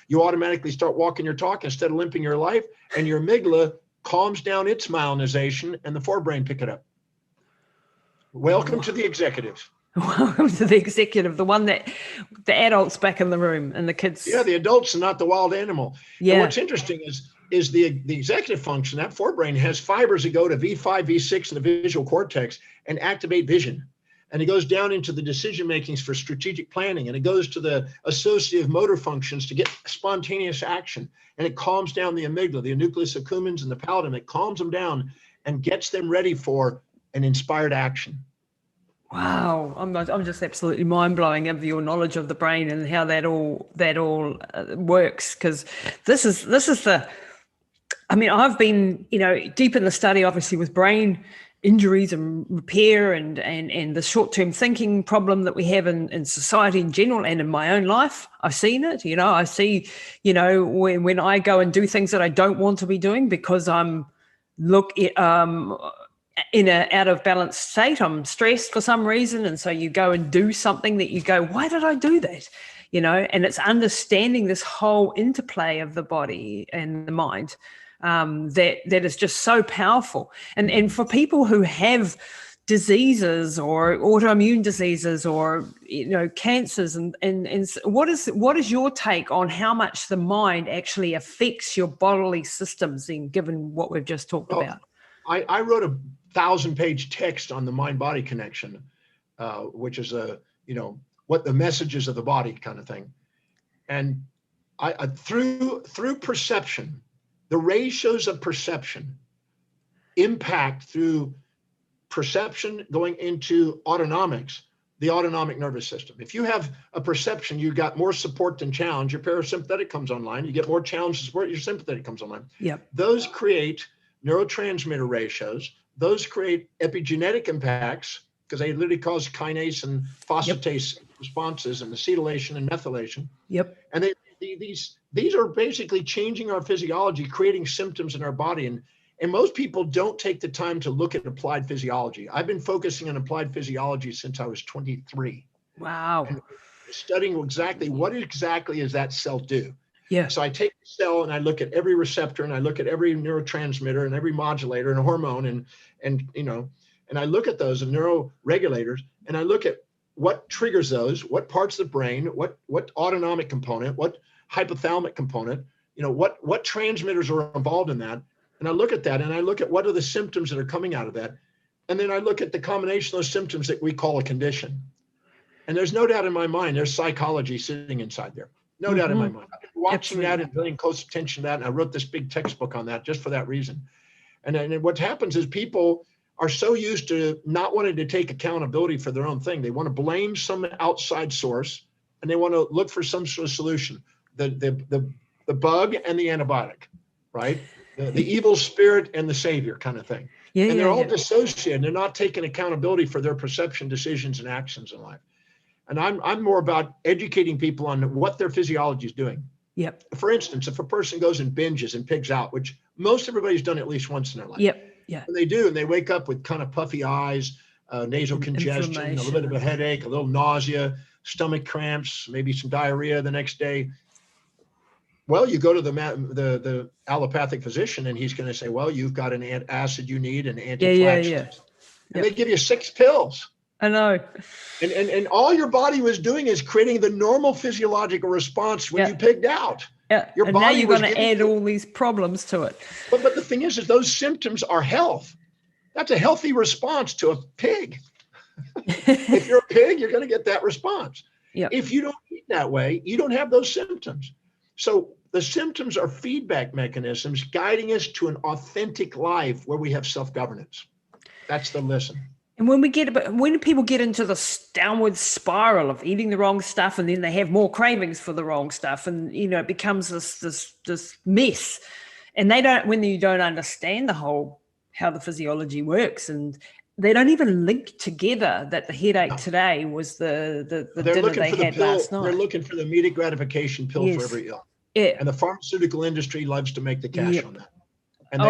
You automatically start walking your talk instead of limping your life, and your amygdala calms down its myelinization, and the forebrain pick it up. Welcome to the executive. Welcome to the executive, the one that the adults back in the room and the kids. Yeah, the adults and not the wild animal. Yeah. And what's interesting is the executive function, that forebrain has fibers that go to V5, V6 in the visual cortex and activate vision. And it goes down into the decision makings for strategic planning. And it goes to the associative motor functions to get spontaneous action. And it calms down the amygdala, the nucleus accumbens and the pallidum. It calms them down and gets them ready for an inspired action. Wow, I'm just absolutely mind blowing of your knowledge of the brain and how that all works. Because this is the, I mean, I've been deep in the study, obviously, with brain injuries and repair and the short term thinking problem that we have in society in general and in my own life. I've seen it. I see when I go and do things that I don't want to be doing because I'm in an out of balance state, I'm stressed for some reason. And so you go and do something that you go, why did I do that? And it's understanding this whole interplay of the body and the mind that is just so powerful. And for people who have diseases or autoimmune diseases or, cancers and what is your take on how much the mind actually affects your bodily systems in given what we've just talked about? I wrote a 1,000-page text on the mind-body connection, which is what the messages of the body kind of thing. And I through perception, the ratios of perception impact through perception going into autonomics, the autonomic nervous system. If you have a perception, you got more support than challenge, your parasympathetic comes online. You get more challenge and support, your sympathetic comes online. Yep. Those create neurotransmitter ratios. Those create epigenetic impacts because they literally cause kinase and phosphatase responses and acetylation and methylation. Yep. And these are basically changing our physiology, creating symptoms in our body. And most people don't take the time to look at applied physiology. I've been focusing on applied physiology since I was 23. Wow. And studying what exactly does that cell do? Yeah. So I take the cell and I look at every receptor and I look at every neurotransmitter and every modulator and hormone and And I look at those neuroregulators, and I look at what triggers those, what parts of the brain, what autonomic component, what hypothalamic component, what transmitters are involved in that. And I look at that, and I look at what are the symptoms that are coming out of that. And then I look at the combination of those symptoms that we call a condition. And there's no doubt in my mind, there's psychology sitting inside there. No doubt in my mind. I've been watching that and paying close attention to that. And I wrote this big textbook on that just for that reason. And then what happens is people are so used to not wanting to take accountability for their own thing. They want to blame some outside source, and they want to look for some sort of solution. The bug and the antibiotic, right? The evil spirit and the savior kind of thing. And they're all dissociated. They're not taking accountability for their perception, decisions, and actions in life. And I'm more about educating people on what their physiology is doing. Yep. For instance, if a person goes and binges and pigs out, which most everybody's done at least once in their life. Yep. Yeah. And they do, and they wake up with kind of puffy eyes, nasal congestion, a little bit of a headache, a little nausea, stomach cramps, maybe some diarrhea the next day. Well, you go to the allopathic physician, and he's going to say, well, you've got an acid you need, and anti-inflammatories. And they give you 6 pills. I know. And all your body was doing is creating the normal physiological response when you pigged out. Yeah. Your and body now you're going to add all these problems to it. But the thing is those symptoms are health. That's a healthy response to a pig. If you're a pig, you're going to get that response. Yep. If you don't eat that way, you don't have those symptoms. So the symptoms are feedback mechanisms guiding us to an authentic life where we have self-governance. That's the lesson. And when people get into this downward spiral of eating the wrong stuff, and then they have more cravings for the wrong stuff, and it becomes this mess. And when you don't understand how the physiology works, and they don't even link together that the headache today was the dinner they had last night. They're looking for the immediate gratification pill for every ill. Yeah. And the pharmaceutical industry loves to make the cash on that. And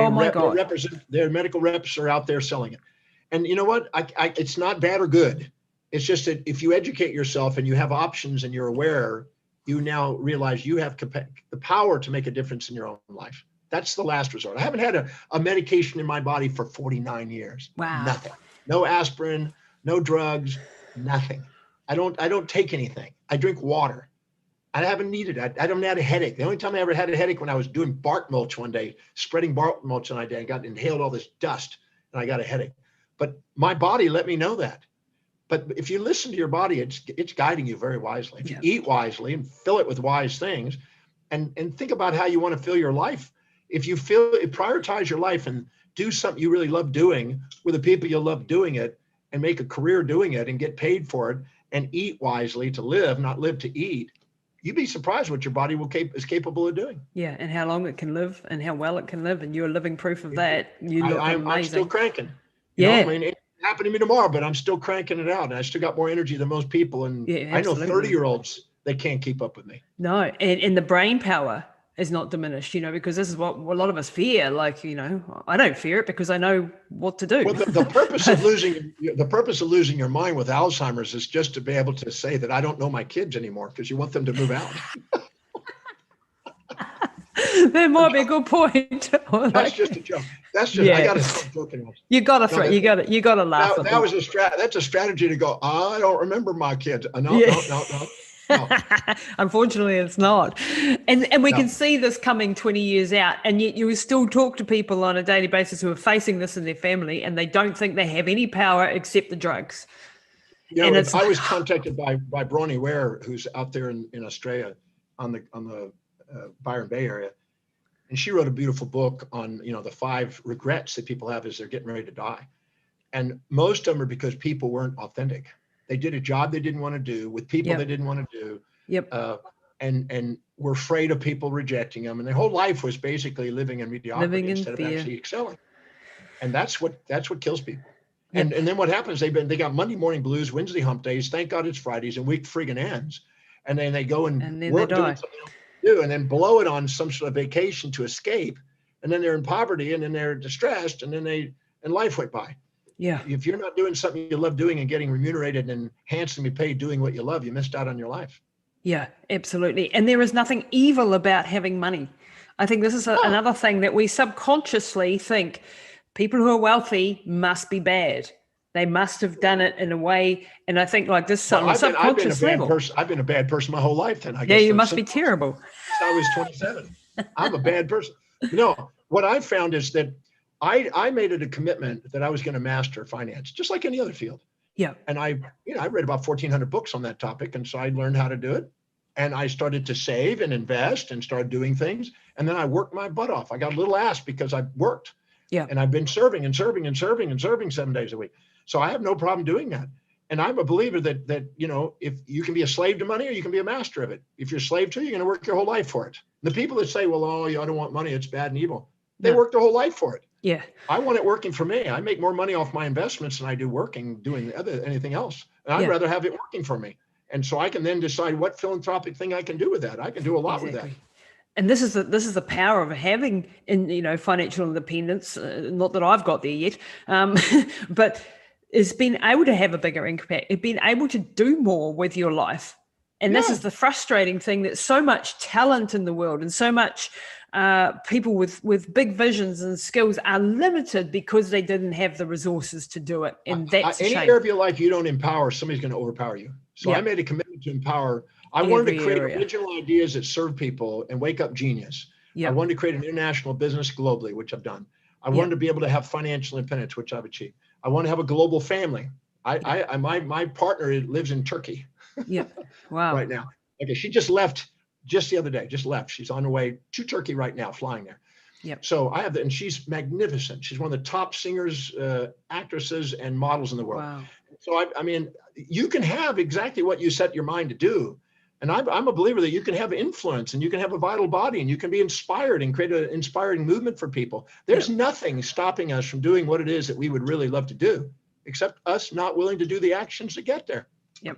their medical reps are out there selling it. And you know what? It's not bad or good. It's just that if you educate yourself and you have options and you're aware, you now realize you have the power to make a difference in your own life. That's the last resort. I haven't had a medication in my body for 49 years. Wow. Nothing. No aspirin, no drugs, nothing. I don't take anything. I drink water. I haven't needed it. I haven't had a headache. The only time I ever had a headache when I was doing bark mulch one day, spreading bark mulch on my day, I inhaled all this dust and I got a headache. But my body let me know that. But if you listen to your body, it's guiding you very wisely. If you eat wisely and fill it with wise things, and think about how you want to fill your life. If you prioritize your life and do something you really love doing with the people you love doing it, and make a career doing it and get paid for it, and eat wisely to live, not live to eat, you'd be surprised what your body is capable of doing. Yeah, and how long it can live and how well it can live. And you're a living proof of that. I'm still cranking. I mean, it happened to me tomorrow, but I'm still cranking it out. And I still got more energy than most people. And I know 30-year-olds, they can't keep up with me. No, and the brain power is not diminished, because this is what a lot of us fear. Like, I don't fear it because I know what to do. Well, the purpose of losing your mind with Alzheimer's is just to be able to say that I don't know my kids anymore, because you want them to move out. That might be a good point. That's just a joke. That's just I gotta stop joking. You gotta laugh. That's a strategy to go, I don't remember my kids. No. Unfortunately, it's not. And we can see this coming 20 years out, and yet you still talk to people on a daily basis who are facing this in their family, and they don't think they have any power except the drugs. I was contacted by Bronnie Ware, who's out there in Australia on the Byron Bay area. And she wrote a beautiful book on, the 5 regrets that people have as they're getting ready to die. And most of them are because people weren't authentic. They did a job they didn't want to do with people they didn't want to do. Yep. And were afraid of people rejecting them. And their whole life was basically living in mediocrity instead of actually excelling. And that's what kills people. Yep. And then what happens, they got Monday morning blues, Wednesday hump days, thank God it's Fridays, and week friggin' ends. And then they go and work doing something else to do, and then blow it on some sort of vacation to escape. And then they're in poverty, and then they're distressed, and then life went by. Yeah. If you're not doing something you love doing and getting remunerated and handsomely paid doing what you love, you missed out on your life. Yeah, absolutely. And there is nothing evil about having money. I think this is another thing that we subconsciously think people who are wealthy must be bad. They must have done it in a way, and I think like this Well, on a subconscious level. I've been a bad person my whole life. Then I Yeah, guess you must be terrible. since I was 27. I'm a bad person. No, what I found is that I made it a commitment that I was going to master finance, just like any other field. Yeah. And I read about 1,400 books on that topic, and so I learned how to do it. And I started to save and invest and started doing things. And then I worked my butt off. I got a little ass because I worked. Yeah. And I've been serving 7 days a week. So I have no problem doing that. And I'm a believer that if you can be a slave to money or you can be a master of it. If you're a slave to it, you're going to work your whole life for it. The people that say, well, oh, I don't want money, it's bad and evil. They work their whole life for it. Yeah. I want it working for me. I make more money off my investments than I do doing anything else. And I'd rather have it working for me. And so I can then decide what philanthropic thing I can do with that. I can do a lot with that. And this is the power of having financial independence. Not that I've got there yet, but it's been able to have a bigger impact. It's been able to do more with your life. And this is the frustrating thing, that so much talent in the world and so much people with big visions and skills are limited because they didn't have the resources to do it. And that's any area of your life you don't empower, somebody's going to overpower you. So I made a commitment to empower. I wanted to create original ideas that serve people and wake up genius. I wanted to create an international business globally, which I've done. I wanted to be able to have financial independence, which I've achieved. I want to have a global family. My partner lives in Turkey. Yeah. Wow. Right now. Okay. She just left just the other day, She's on her way to Turkey right now, flying there. Yep. So I have that, and she's magnificent. She's one of the top singers, actresses, and models in the world. Wow. So I mean, you can have exactly what you set your mind to do. And I'm a believer that you can have influence and you can have a vital body and you can be inspired and create an inspiring movement for people. There's nothing stopping us from doing what it is that we would really love to do, except us not willing to do the actions to get there. Yep.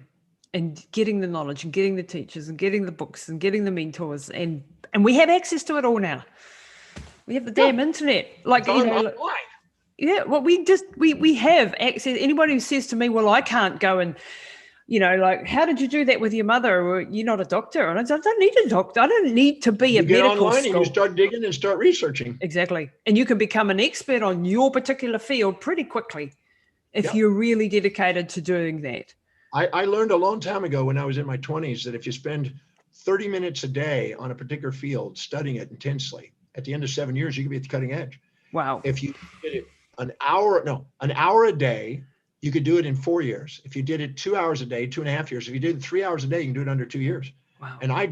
And getting the knowledge and getting the teachers and getting the books and getting the mentors. And we have access to it all now. We have the damn internet. Online. Yeah, well, we have access. Anybody who says to me, well, I can't go and, how did you do that with your mother? Or you're not a doctor. And I don't need a doctor. I don't need to be a medical get online school. And you start digging and start researching. Exactly. And you can become an expert on your particular field pretty quickly if you're really dedicated to doing that. I learned a long time ago when I was in my 20s that if you spend 30 minutes a day on a particular field, studying it intensely, at the end of 7 years, you can be at the cutting edge. Wow. If you did it an hour a day, you could do it in 4 years. If you did it 2 hours a day, 2.5 years. If you did it 3 hours a day, you can do it under 2 years. Wow. And I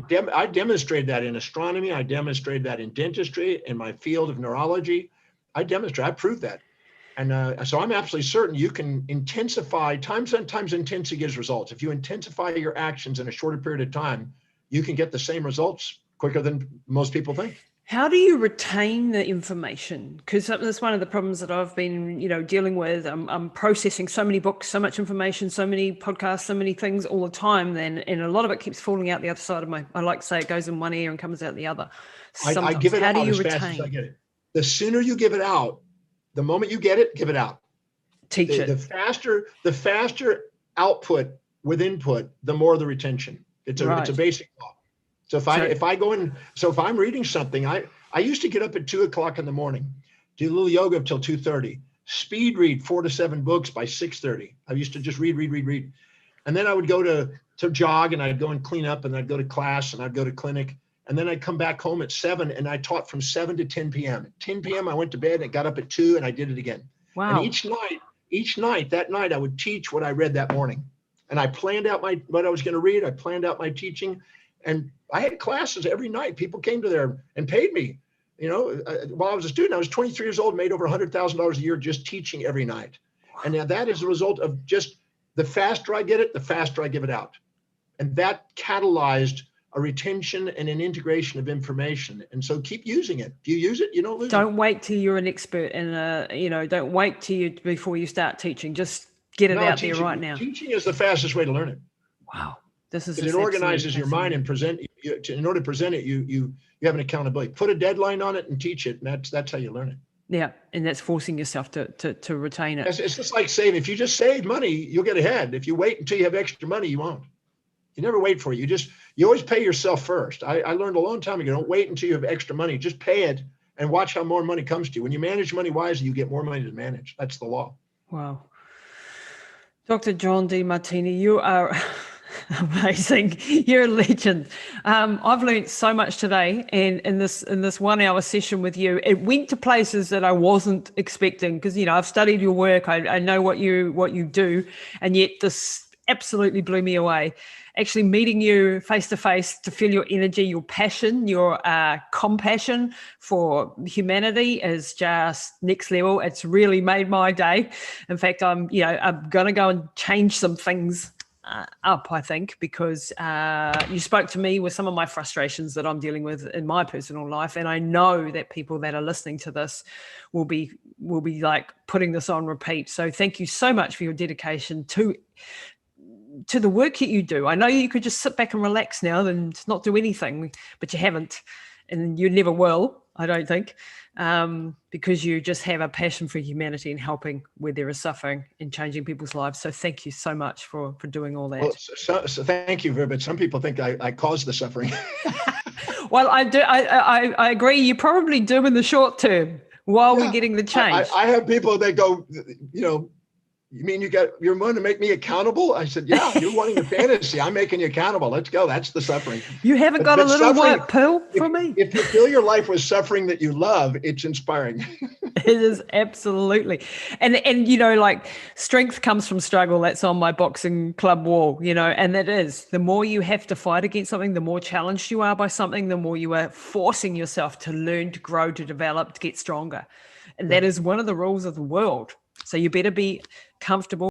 demonstrated that in astronomy. I demonstrated that in dentistry, in my field of neurology. I proved that. And so I'm absolutely certain you can intensify. Sometimes intensity gives results. If you intensify your actions in a shorter period of time, you can get the same results quicker than most people think. How do you retain the information? Because that's one of the problems that I've been, dealing with. I'm processing so many books, so much information, so many podcasts, so many things all the time. And a lot of it keeps falling out the other side of I like to say it goes in one ear and comes out the other. I give it out as fast as I get it. The sooner you give it out, the moment you get it, give it out. Teach it. The faster output with input, the more the retention. It's a basic law. So if I'm reading something, I used to get up at 2 o'clock in the morning, do a little yoga till 2:30, speed read 4 to 7 books by 6:30. I used to just read. And then I would go to jog, and I'd go and clean up, and I'd go to class, and I'd go to clinic. And then I'd come back home at 7, and I taught from 7 to 10 p.m. At 10 p.m. I went to bed and got up at 2, and I did it again. Wow. And each night I would teach what I read that morning. And I planned out what I was going to read. I planned out my teaching. And I had classes every night. People came to there and paid me. While I was a student, I was 23 years old, made over $100,000 a year just teaching every night. Wow. And now that is a result of just the faster I get it, the faster I give it out. And that catalyzed a retention and an integration of information. And so keep using it. If you use it, you don't lose it. Don't wait till you're an expert don't wait before you start teaching. Just get it out there right now. Teaching is the fastest way to learn it. Wow. It organizes your mind and in order to present it, you have an accountability. Put a deadline on it and teach it. And that's how you learn it. Yeah. And that's forcing yourself to retain it. It's just like saving. If you just save money, you'll get ahead. If you wait until you have extra money, you won't. You never wait for it. You always pay yourself first. I learned a long time ago, don't wait until you have extra money. Just pay it and watch how more money comes to you. When you manage money wisely, you get more money to manage. That's the law. Wow. Dr. John Demartini, you are amazing. You're a legend. I've learned so much today, and in this 1 hour session with you, it went to places that I wasn't expecting, because I've studied your work. I know what you do, and yet this absolutely blew me away. Actually meeting you face to face, to feel your energy, your passion, your compassion for humanity is just next level. It's really made my day. In fact, I'm going to go and change some things up, I think, because you spoke to me with some of my frustrations that I'm dealing with in my personal life, and I know that people that are listening to this will be like putting this on repeat. So thank you so much for your dedication to the work that you do. I know you could just sit back and relax now and not do anything, but you haven't, and you never will, I don't think, because you just have a passion for humanity and helping where there is suffering and changing people's lives. So thank you so much for doing all that. Well, so thank you, but some people think I caused the suffering. Well, I do. I agree. You probably do in the short term while we're getting the change. I have people that go, you mean you're wanting to make me accountable? I said, yeah, you're wanting a fantasy. I'm making you accountable. Let's go. That's the suffering. You haven't got a little white pill for me? If you fill your life with suffering that you love, it's inspiring. It is, absolutely. And like, strength comes from struggle. That's on my boxing club wall, and that is, the more you have to fight against something, the more challenged you are by something, the more you are forcing yourself to learn, to grow, to develop, to get stronger. And that is one of the rules of the world. So you better be comfortable